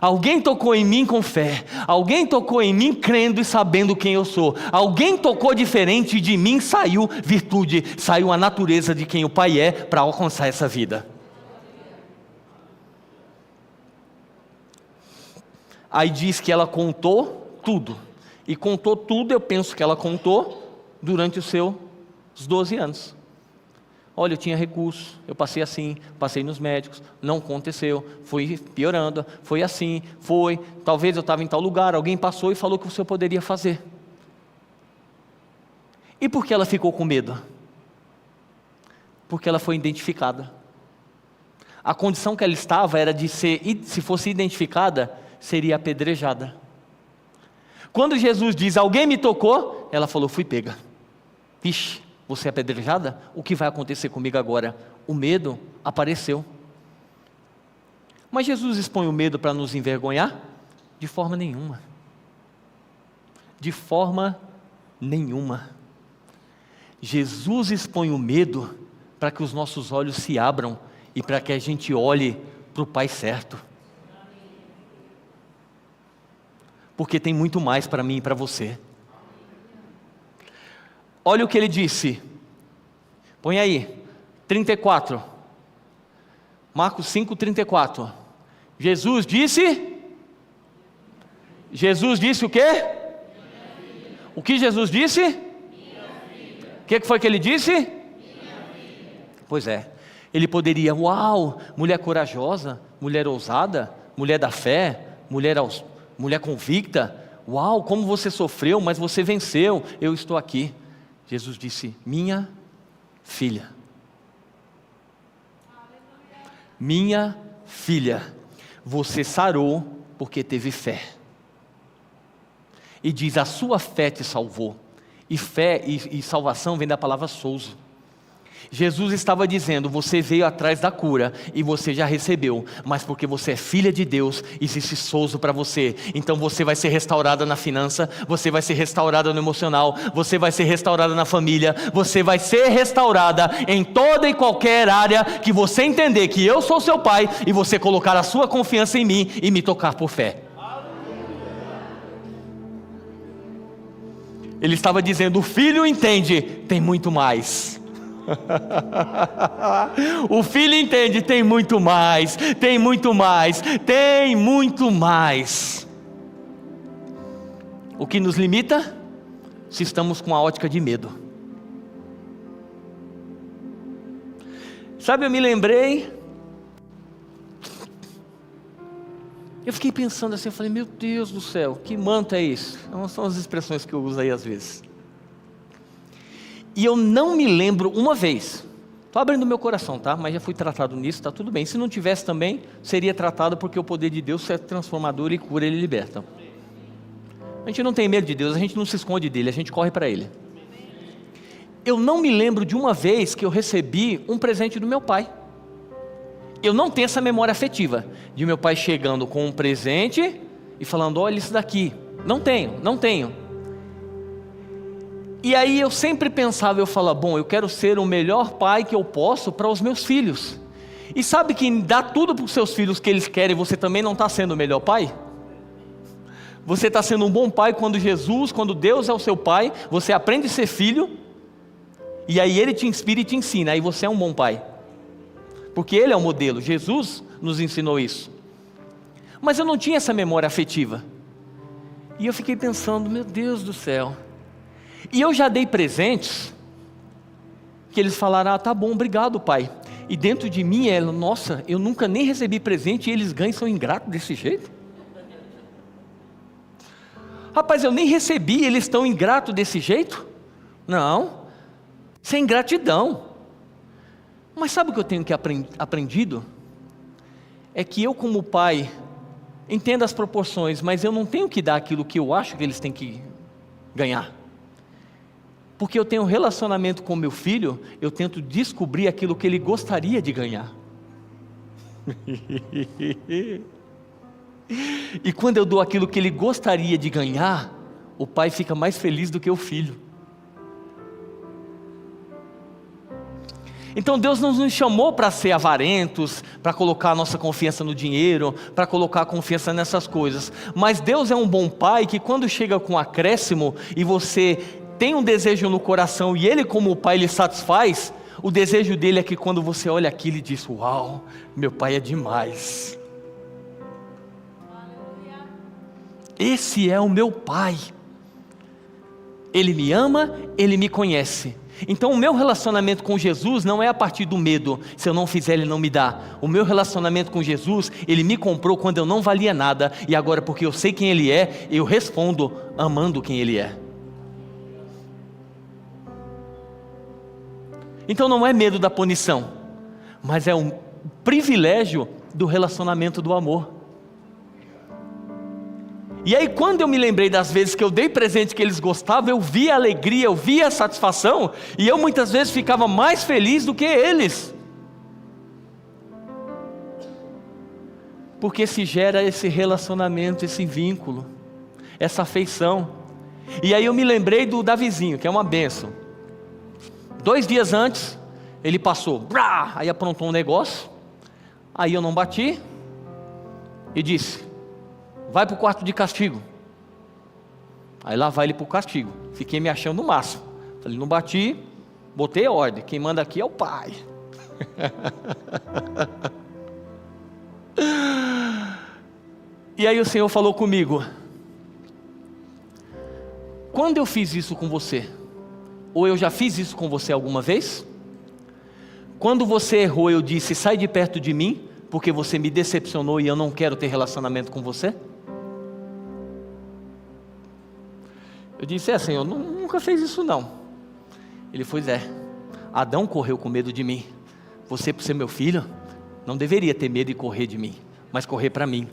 [SPEAKER 1] Alguém tocou em mim com fé. Alguém tocou em mim crendo e sabendo quem eu sou. Alguém tocou diferente e de mim saiu virtude, saiu a natureza de quem o Pai é para alcançar essa vida. Aí diz que ela contou tudo. E contou tudo, eu penso que ela contou durante os seus 12 anos. Olha, eu tinha recurso, eu passei assim, passei nos médicos, não aconteceu, foi piorando, foi assim, talvez eu estava em tal lugar, alguém passou e falou que o senhor poderia fazer. E por que ela ficou com medo? Porque ela foi identificada. A condição que ela estava era de ser, se fosse identificada, seria apedrejada. Quando Jesus diz, alguém me tocou, ela falou, fui pega. Vixe, você é apedrejada? O que vai acontecer comigo agora? O medo apareceu. Mas Jesus expõe o medo para nos envergonhar? De forma nenhuma. De forma nenhuma. Jesus expõe o medo para que os nossos olhos se abram e para que a gente olhe para o Pai certo. Porque tem muito mais para mim e para você. Olha o que ele disse. Põe aí, 34. Marcos 5, 34. Jesus disse o quê? O que Jesus disse? O que foi que ele disse? Pois é, ele poderia, uau, mulher corajosa, mulher ousada, mulher da fé, mulher convicta, uau, como você sofreu, mas você venceu, eu estou aqui. Jesus disse, minha filha. Minha filha, você sarou porque teve fé. E diz, a sua fé te salvou. E fé e salvação vem da palavra souzo. Jesus estava dizendo, você veio atrás da cura e você já recebeu, mas porque você é filha de Deus, existe souzo para você. Então você vai ser restaurada na finança, você vai ser restaurada no emocional, você vai ser restaurada na família, você vai ser restaurada em toda e qualquer área que você entender que eu sou seu pai e você colocar a sua confiança em mim e me tocar por fé. Ele estava dizendo, o filho entende, tem muito mais. O filho entende, tem muito mais, tem muito mais, tem muito mais. O que nos limita? Se estamos com a ótica de medo. Sabe, eu me lembrei, eu fiquei pensando assim, eu falei, meu Deus do céu, que manto é isso? São as expressões que eu uso aí às vezes. E eu não me lembro uma vez, estou abrindo meu coração, tá? Mas já fui tratado nisso, está tudo bem. Se não tivesse também, seria tratado porque o poder de Deus é transformador e cura, Ele liberta. A gente não tem medo de Deus, a gente não se esconde dEle, a gente corre para Ele. Eu não me lembro de uma vez que eu recebi um presente do meu pai. Eu não tenho essa memória afetiva, de meu pai chegando com um presente e falando, olha isso daqui. Não tenho. E aí eu sempre pensava, eu falava, bom, eu quero ser o melhor pai que eu posso para os meus filhos. E sabe que dá tudo para os seus filhos que eles querem, você também não está sendo o melhor pai? Você está sendo um bom pai quando Deus é o seu pai, você aprende a ser filho, e aí Ele te inspira e te ensina, aí você é um bom pai. Porque Ele é o modelo, Jesus nos ensinou isso. Mas eu não tinha essa memória afetiva. E eu fiquei pensando, meu Deus do céu. E eu já dei presentes, que eles falaram, tá bom, obrigado pai. E dentro de mim nossa, eu nunca nem recebi presente e eles ganham e são ingratos desse jeito? Rapaz, eu nem recebi, eles estão ingratos desse jeito? Não, sem gratidão. Mas sabe o que eu tenho aprendido? É que eu como pai, entendo as proporções, mas eu não tenho que dar aquilo que eu acho que eles têm que ganhar. Porque eu tenho um relacionamento com meu filho, eu tento descobrir aquilo que ele gostaria de ganhar. E quando eu dou aquilo que ele gostaria de ganhar, o pai fica mais feliz do que o filho. Então Deus não nos chamou para ser avarentos, para colocar a nossa confiança no dinheiro, para colocar a confiança nessas coisas. Mas Deus é um bom pai que quando chega com um acréscimo e você tem um desejo no coração e Ele como pai lhe satisfaz, o desejo dele é que quando você olha aquilo e diz: uau, meu pai é demais. Esse é o meu pai. Ele me ama, Ele me conhece. Então o meu relacionamento com Jesus não é a partir do medo, se eu não fizer Ele não me dá. O meu relacionamento com Jesus, Ele me comprou quando eu não valia nada, e agora porque eu sei quem Ele é, eu respondo amando quem Ele é. Então não é medo da punição, mas é um privilégio do relacionamento do amor. E aí quando eu me lembrei das vezes que eu dei presente que eles gostavam, eu vi a alegria, eu vi a satisfação, e eu muitas vezes ficava mais feliz do que eles. Porque se gera esse relacionamento, esse vínculo, essa afeição. E aí eu me lembrei do Davizinho, que é uma bênção. 2 dias antes, ele passou, aí aprontou um negócio, aí eu não bati, e disse: vai para o quarto de castigo. Aí lá vai ele para o castigo. Fiquei me achando no máximo. Falei, não bati, botei ordem. Quem manda aqui é o pai. E aí o Senhor falou comigo: quando eu fiz isso com você, ou eu já fiz isso com você alguma vez? Quando você errou, eu disse: sai de perto de mim, porque você me decepcionou e eu não quero ter relacionamento com você? Eu disse: Senhor, nunca fez isso não. Ele foi: Adão correu com medo de mim. Você, por ser meu filho, não deveria ter medo e correr de mim, mas correr para mim.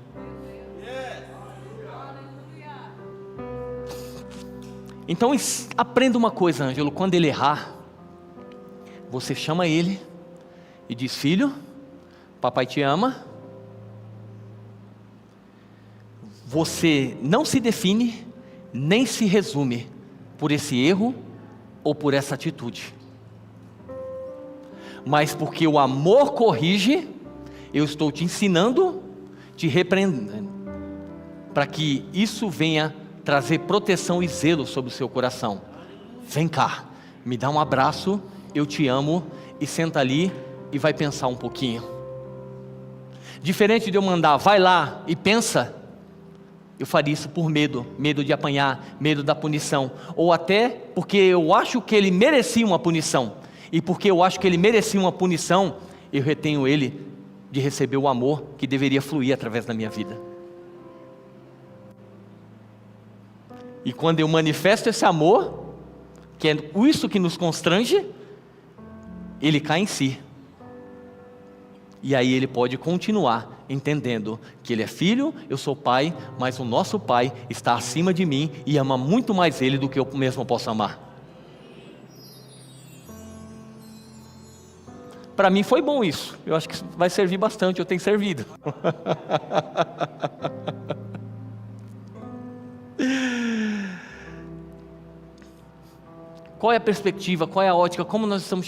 [SPEAKER 1] Então aprenda uma coisa, Ângelo: quando ele errar, você chama ele e diz: filho, papai te ama. Você não se define, nem se resume por esse erro ou por essa atitude, mas porque o amor corrige, eu estou te ensinando, te repreendendo, para que isso venha trazer proteção e zelo sobre o seu coração. Vem cá, me dá um abraço, eu te amo, e senta ali e vai pensar um pouquinho. Diferente de eu mandar, vai lá e pensa, eu faria isso por medo de apanhar, medo da punição, ou até porque eu acho que ele merecia uma punição, e porque eu acho que ele merecia uma punição, eu retenho ele de receber o amor que deveria fluir através da minha vida. E quando eu manifesto esse amor, que é isso que nos constrange, ele cai em si. E aí ele pode continuar entendendo que ele é filho, eu sou pai, mas o nosso pai está acima de mim e ama muito mais ele do que eu mesmo posso amar. Para mim foi bom isso. Eu acho que vai servir bastante, eu tenho servido. Qual é a perspectiva, qual é a ótica, como nós estamos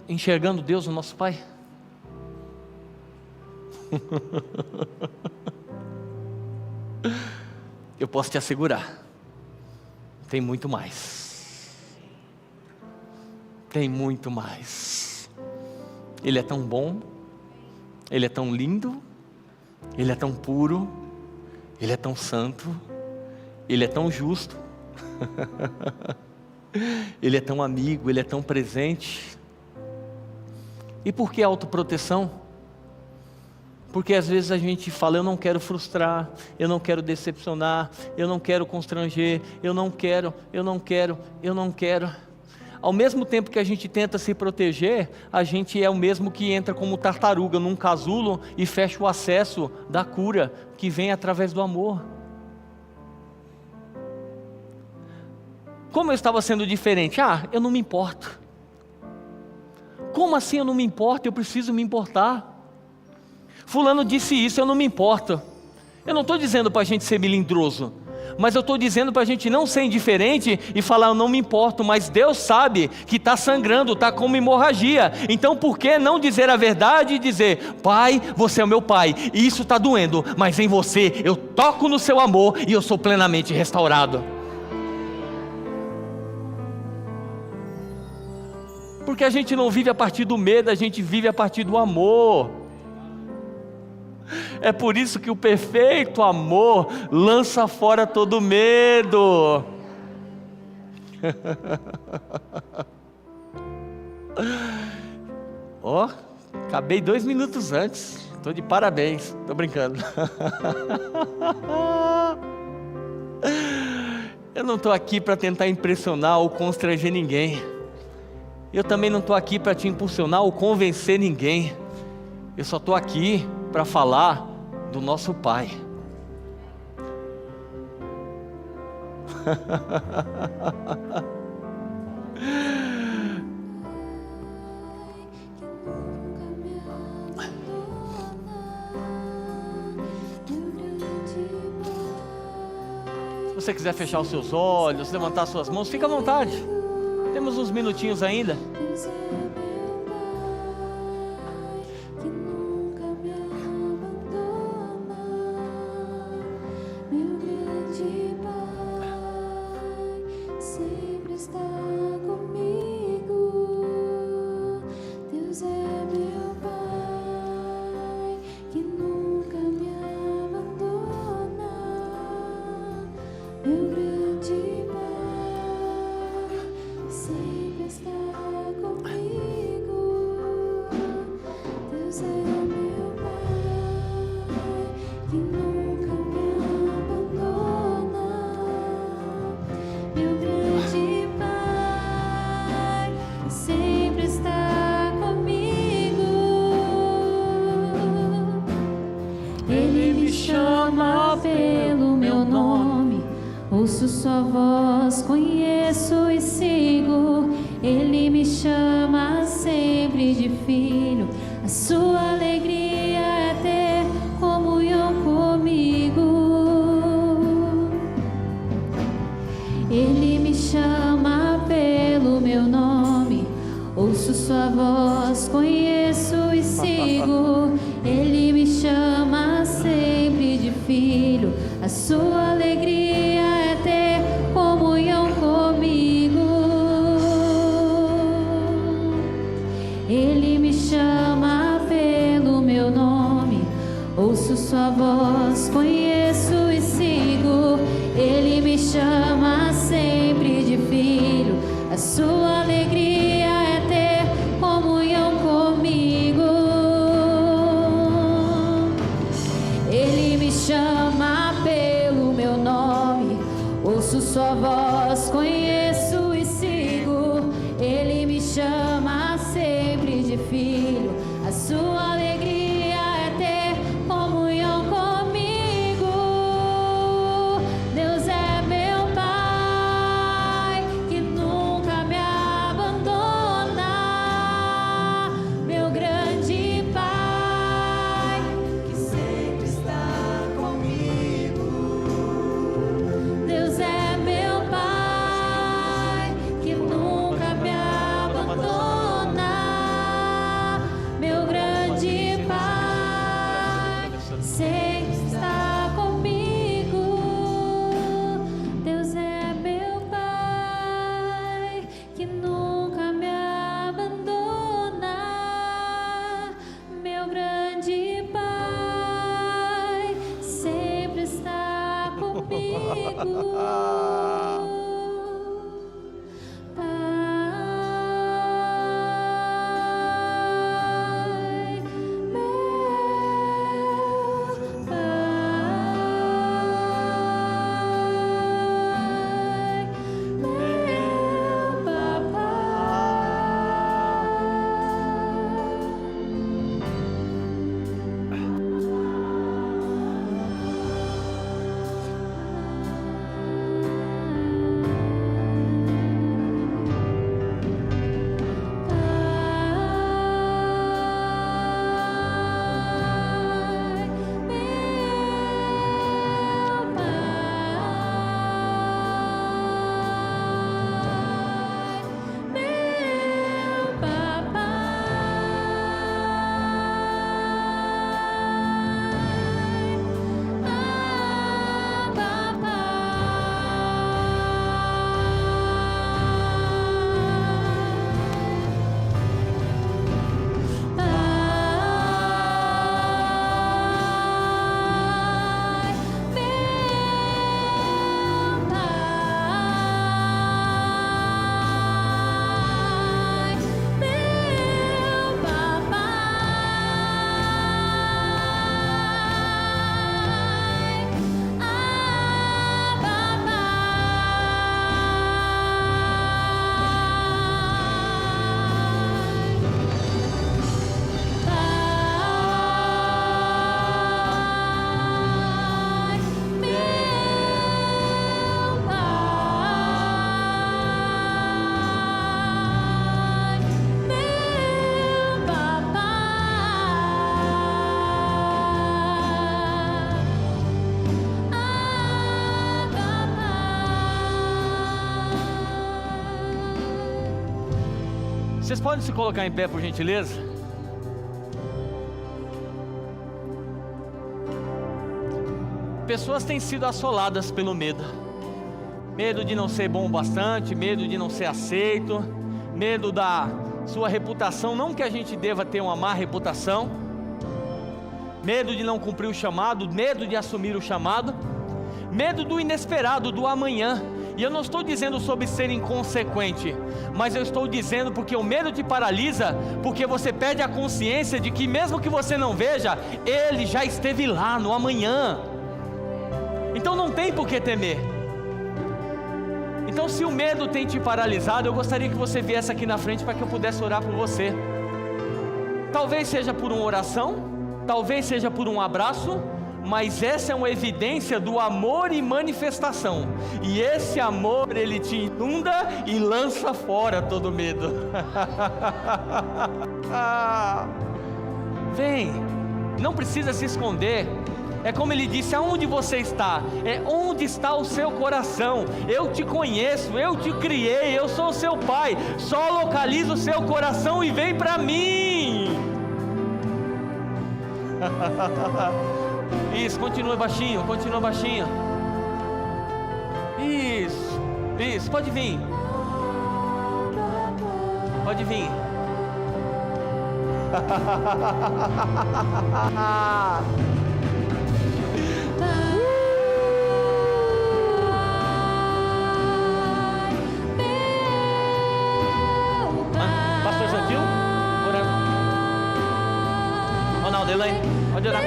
[SPEAKER 1] enxergando Deus, o nosso Pai? Eu posso te assegurar, tem muito mais. Tem muito mais. Ele é tão bom, Ele é tão lindo, Ele é tão puro, Ele é tão santo, Ele é tão justo. Ele é tão amigo, Ele é tão presente. E por que autoproteção? Porque às vezes a gente fala: eu não quero frustrar, eu não quero decepcionar, eu não quero constranger, eu não quero. Ao mesmo tempo que a gente tenta se proteger, a gente é o mesmo que entra como tartaruga num casulo e fecha o acesso da cura que vem através do amor. Como eu estava sendo diferente? Eu não me importo. Como assim eu não me importo? Eu preciso me importar. Fulano disse isso, eu não me importo. Eu não estou dizendo para a gente ser melindroso, Mas eu estou dizendo para a gente não ser indiferente e falar, eu não me importo, mas Deus sabe que está sangrando, está com uma hemorragia. Então por que não dizer a verdade e dizer, Pai, você é o meu Pai, e isso está doendo, mas em você eu toco no seu amor e eu sou plenamente restaurado. Porque a gente não vive a partir do medo, a gente vive a partir do amor. É por isso que o perfeito amor lança fora todo medo. Ó, acabei 2 minutos antes. Estou de parabéns, estou brincando. Eu não estou aqui para tentar impressionar ou constranger ninguém. Eu também não estou aqui para te impulsionar ou convencer ninguém. Eu só estou aqui para falar do nosso Pai. Se você quiser fechar os seus olhos, levantar suas mãos, fica à vontade. Temos uns minutinhos ainda.
[SPEAKER 2] Ouço sua voz, conheço e sigo. Ele me chama sempre de filho. A sua alegria é ter comunhão comigo. Ele me chama pelo meu nome. Ouço sua voz, conheço e sigo. Ele me chama sempre de filho. A sua alegria é ter comunhão comigo. Ele me chama pelo meu nome. Ouço sua voz, conheço e sigo. Ele me chama sempre de filho. A sua alegria é ter comunhão comigo. Ele me chama pelo meu nome. Ouço sua voz, conheço e sigo. Ele me chama sempre de filho. A sua alegria é ter comunhão comigo. Deus é meu Pai, que nunca me abandona. Meu grande Pai, que sempre está comigo. Deus é meu Pai, que nunca me abandona. Meu grande Pai, sempre está comigo. Deus é meu Pai, que nunca me abandona. Meu grande Pai, sempre está comigo. Pai, meu Pai, meu Papai.
[SPEAKER 1] Vocês podem se colocar em pé, por gentileza? Pessoas têm sido assoladas pelo medo. Medo de não ser bom o bastante, medo de não ser aceito, medo da sua reputação, não que a gente deva ter uma má reputação, medo de não cumprir o chamado, medo de assumir o chamado, medo do inesperado, do amanhã. E eu não estou dizendo sobre ser inconsequente, mas eu estou dizendo porque o medo te paralisa, porque você perde a consciência de que mesmo que você não veja, Ele já esteve lá no amanhã. Então não tem por que temer. Então, se o medo tem te paralisado, eu gostaria que você viesse aqui na frente para que eu pudesse orar por você. Talvez seja por uma oração, talvez seja por um abraço, mas essa é uma evidência do amor e manifestação. E esse amor, ele te inunda e lança fora todo medo. Vem, não precisa se esconder. É como ele disse: aonde você está? É onde está o seu coração. Eu te conheço, eu te criei, eu sou o seu pai. Só localiza o seu coração e vem para mim. Isso, continua baixinho, continua baixinho. Isso, pode vir. Pode vir. Pastor Santil, orando. Ronaldo, Elaine, pode orar.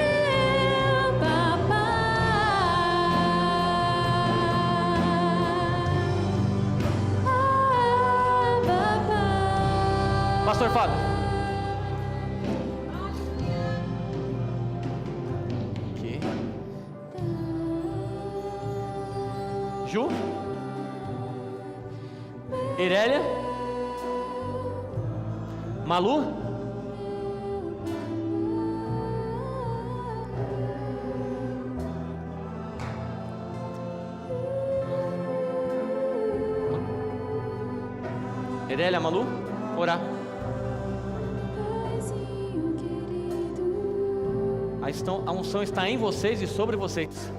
[SPEAKER 1] Pastor Fábio. Aqui. Ju. Irélia. Malu. Irélia, Malu, orar. A unção está em vocês e sobre vocês.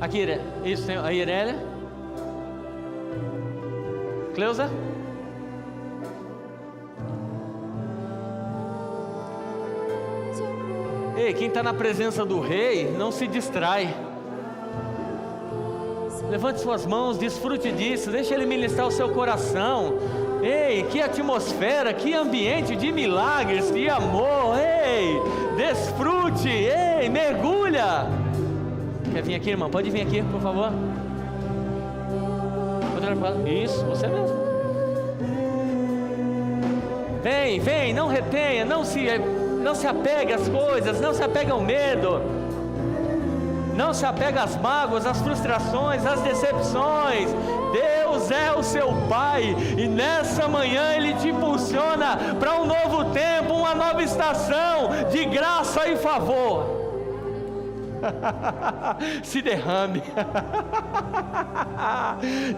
[SPEAKER 1] Aqui, isso, tem a Irélia. Cleusa. Ei, quem está na presença do rei, não se distrai. Levante suas mãos, desfrute disso, deixe ele ministrar o seu coração. Ei, que atmosfera, que ambiente de milagres, de amor. Ei, desfrute, ei, mergulha. Quer vir aqui, irmã? Pode vir aqui, por favor. Isso, você mesmo. Vem, não retenha, não se apegue às coisas, não se apegue ao medo, não se apegue às mágoas, às frustrações, às decepções. Deus é o seu Pai, e nessa manhã Ele te impulsiona para um novo tempo, uma nova estação de graça e favor. Se derrame.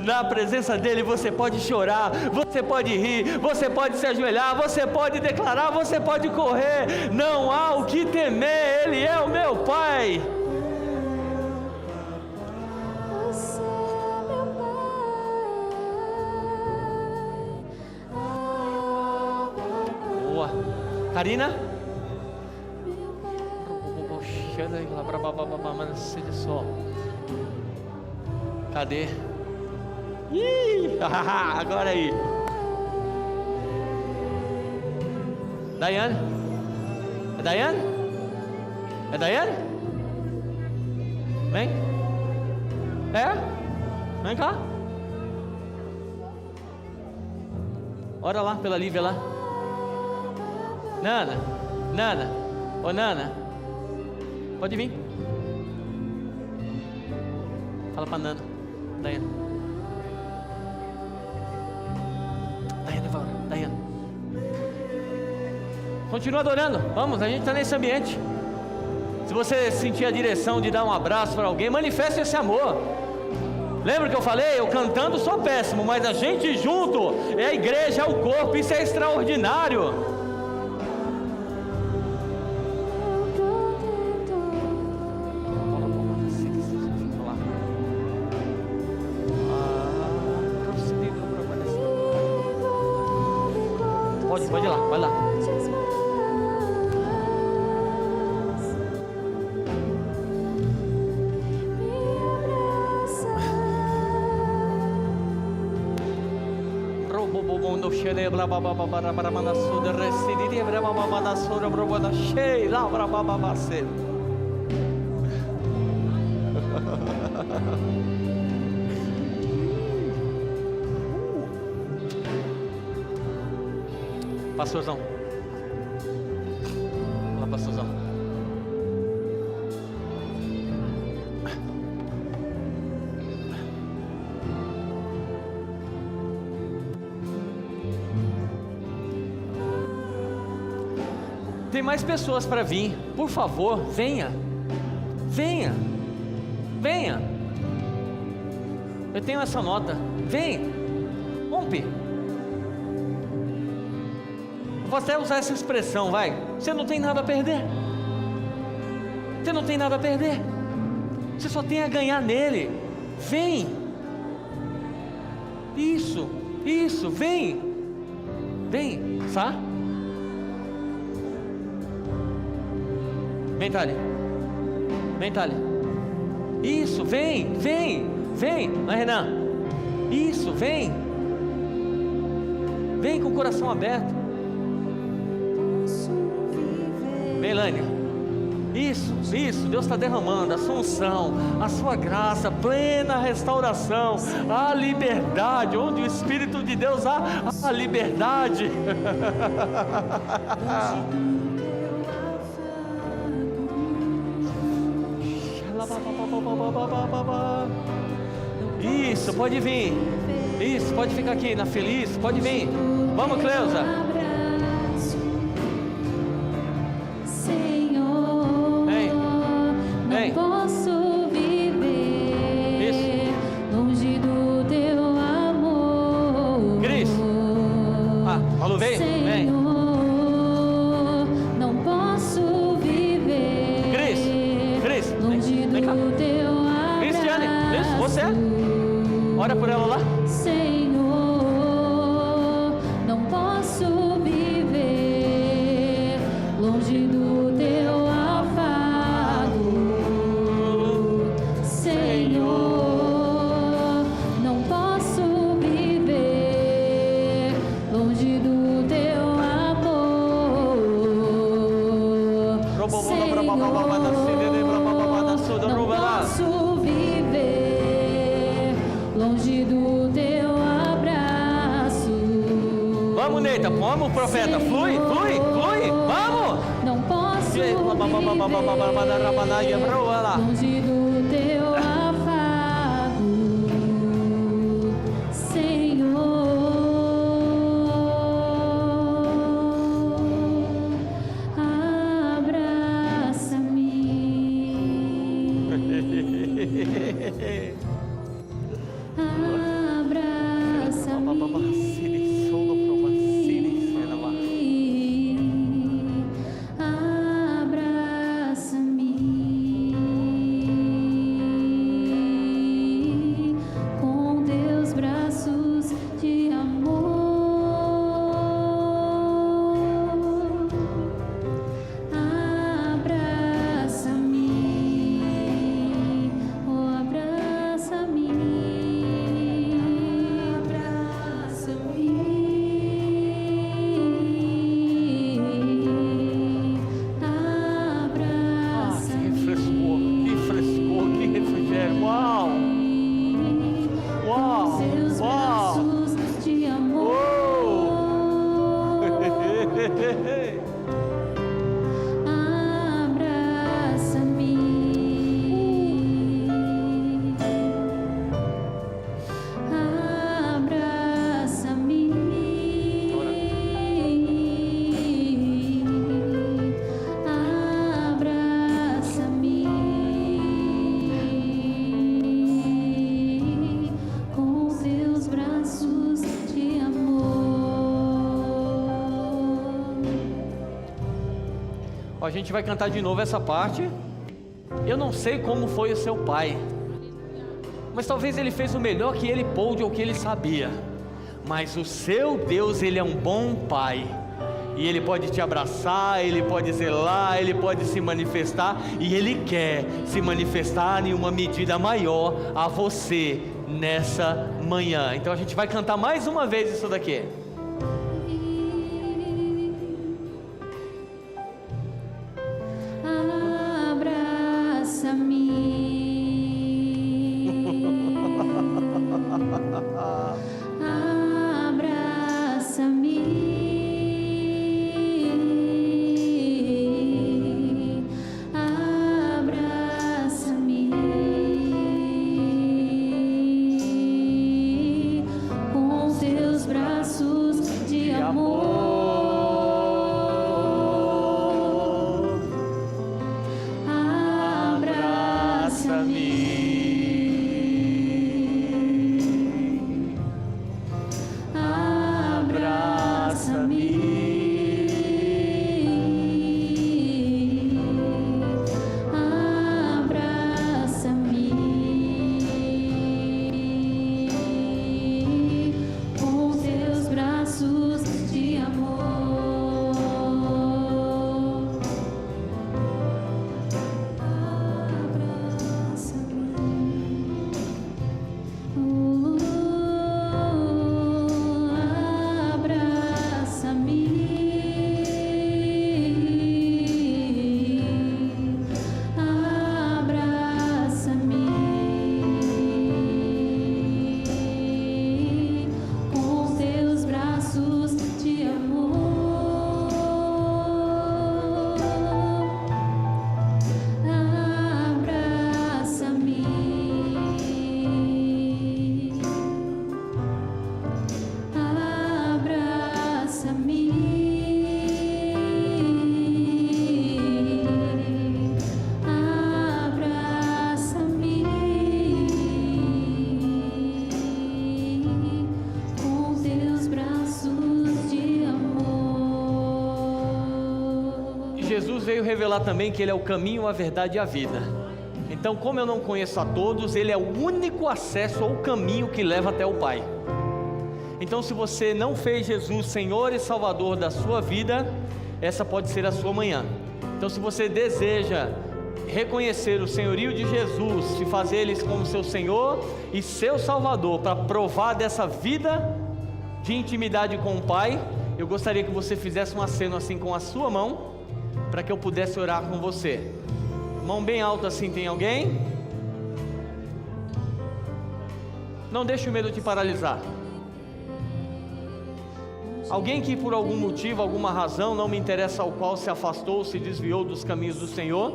[SPEAKER 1] Na presença dele você pode chorar, você pode rir, você pode se ajoelhar, você pode declarar, você pode correr. Não há o que temer, Ele é o meu Pai.
[SPEAKER 2] Você é meu Pai.
[SPEAKER 1] Boa. Karina? Cadê? Agora aí. Daiane? É Daiane? É Daiane? Vem. Vem cá. Ora lá pela Lívia lá. Nana. Ô Nana, pode vir. Fala pra Nana. Daiane, vai orar. Daiane. Continua adorando. Vamos, a gente está nesse ambiente. Se você sentir a direção de dar um abraço para alguém, manifeste esse amor. Lembra que eu falei? Eu cantando sou péssimo, mas a gente junto, é a igreja, é o corpo, isso é extraordinário. Pode ir lá, vai lá. Pastorzão. Olá, pastorzão. Tem mais pessoas para vir. Por favor, venha. Venha. Venha. Eu tenho essa nota. Vem. Rompe. Vou até usar essa expressão, vai. Você não tem nada a perder. Você não tem nada a perder. Você só tem a ganhar nele. Vem. Isso, vem. Vem, tá? Vem, Thalia. Vem, Thalia. Isso, vem. Vai, Renan. Isso, vem. Vem com o coração aberto. Melânia, isso, Deus está derramando a sua unção, a sua graça, plena restauração, a liberdade, onde o Espírito de Deus há a liberdade. Isso, pode vir, isso, pode ficar aqui na Feliz, pode vir, vamos, Cleusa.
[SPEAKER 2] Posso viver
[SPEAKER 1] isso.
[SPEAKER 2] Longe do teu amor.
[SPEAKER 1] Cris. Falou, vem.
[SPEAKER 2] Senhor, não posso viver.
[SPEAKER 1] Cris.
[SPEAKER 2] Longe
[SPEAKER 1] vem cá.
[SPEAKER 2] do teu abraço.
[SPEAKER 1] Cristiane, isso, você. Ora por ela lá.
[SPEAKER 2] Senhor, não posso viver longe do teu afago. Senhor, não posso viver longe do teu amor. Senhor, não posso viver longe do teu abraço.
[SPEAKER 1] Vamos, Neita, vamos, profeta, flui, vamos.
[SPEAKER 2] Não posso viver longe do teu afago, Senhor, abraça-me, com teus braços de amor, abraça-me, oh, abraça-me,
[SPEAKER 1] Que frescor, que refrigério. Uau.
[SPEAKER 2] seus braços de amor, abraça-me,
[SPEAKER 1] a gente vai cantar de novo essa parte. Eu não sei como foi o seu pai, mas talvez ele fez o melhor que ele pôde ou que ele sabia. Mas o seu Deus, Ele é um bom pai, e Ele pode te abraçar, Ele pode zelar, Ele pode se manifestar, e Ele quer se manifestar em uma medida maior a você nessa manhã. Então a gente vai cantar mais uma vez isso daqui. Jesus veio revelar também que Ele é o caminho, a verdade e a vida. Então, como eu não conheço a todos, Ele é o único acesso ao caminho que leva até o Pai. Então, se você não fez Jesus Senhor e Salvador da sua vida, essa pode ser a sua manhã. Então, se você deseja reconhecer o senhorio de Jesus e fazer Ele como seu Senhor e seu Salvador, para provar dessa vida de intimidade com o Pai, eu gostaria que você fizesse um aceno assim com a sua mão, para que eu pudesse orar com você. Mão bem alta assim, tem alguém? Não deixe o medo te paralisar. Alguém que por algum motivo, alguma razão, não me interessa ao qual, se afastou, se desviou dos caminhos do Senhor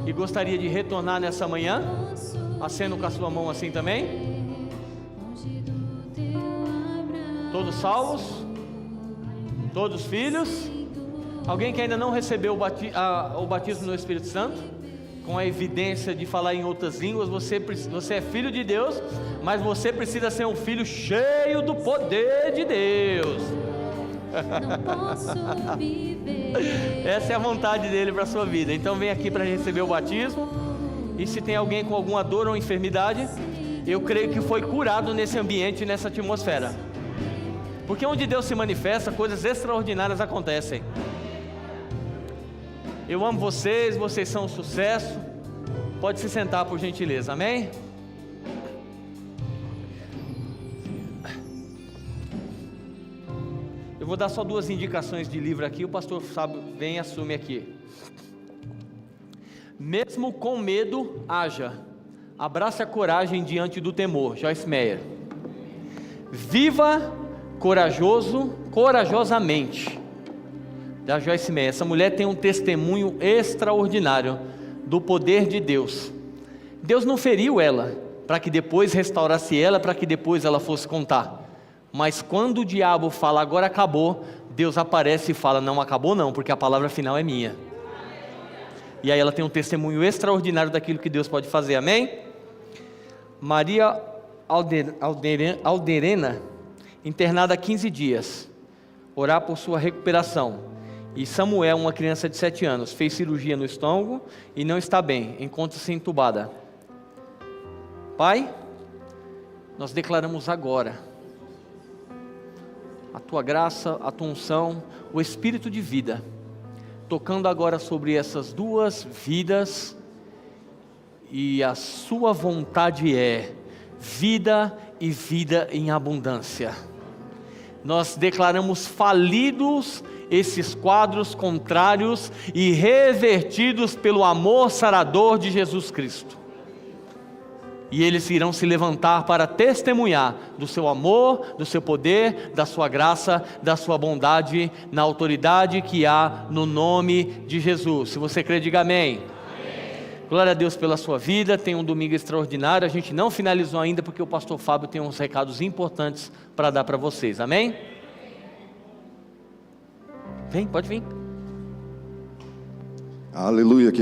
[SPEAKER 1] e gostaria de retornar nessa manhã? Aceno com a sua mão assim também. Todos salvos? Todos filhos? Alguém que ainda não recebeu o batismo no Espírito Santo, com a evidência de falar em outras línguas? Você é filho de Deus, mas você precisa ser um filho cheio do poder de Deus.
[SPEAKER 2] Não posso viver.
[SPEAKER 1] Essa é a vontade dele para a sua vida. Então vem aqui para receber o batismo. E se tem alguém com alguma dor ou enfermidade, eu creio que foi curado nesse ambiente, nessa atmosfera. Porque onde Deus se manifesta, coisas extraordinárias acontecem. Eu amo vocês, vocês são um sucesso. Pode se sentar por gentileza, amém? Eu vou dar só 2 indicações de livro aqui, o pastor Fábio vem e assume aqui. Mesmo com medo, haja. Abrace a coragem diante do temor, Joyce Meyer. Viva corajosamente, da Joyce Meyer. Essa mulher tem um testemunho extraordinário do poder de Deus. Deus não feriu ela para que depois restaurasse ela, para que depois ela fosse contar. Mas quando o diabo fala agora acabou, Deus aparece e fala não acabou não, porque a palavra final é minha. E aí ela tem um testemunho extraordinário daquilo que Deus pode fazer, amém? Maria Alderena, internada há 15 dias, orar por sua recuperação. E Samuel, uma criança de 7 anos, fez cirurgia no estômago e não está bem, encontra-se entubada. Pai, nós declaramos agora a Tua graça, a Tua unção, o Espírito de vida, tocando agora sobre essas duas vidas, e a Sua vontade é vida e vida em abundância. Nós declaramos falidos esses quadros contrários e revertidos pelo amor sarador de Jesus Cristo. E eles irão se levantar para testemunhar do seu amor, do seu poder, da sua graça, da sua bondade, na autoridade que há no nome de Jesus. Se você crê, diga amém. Glória a Deus pela sua vida. Tenha um domingo extraordinário. A gente não finalizou ainda porque o pastor Fábio tem uns recados importantes para dar para vocês, amém? Vem, pode vir.
[SPEAKER 3] Aleluia.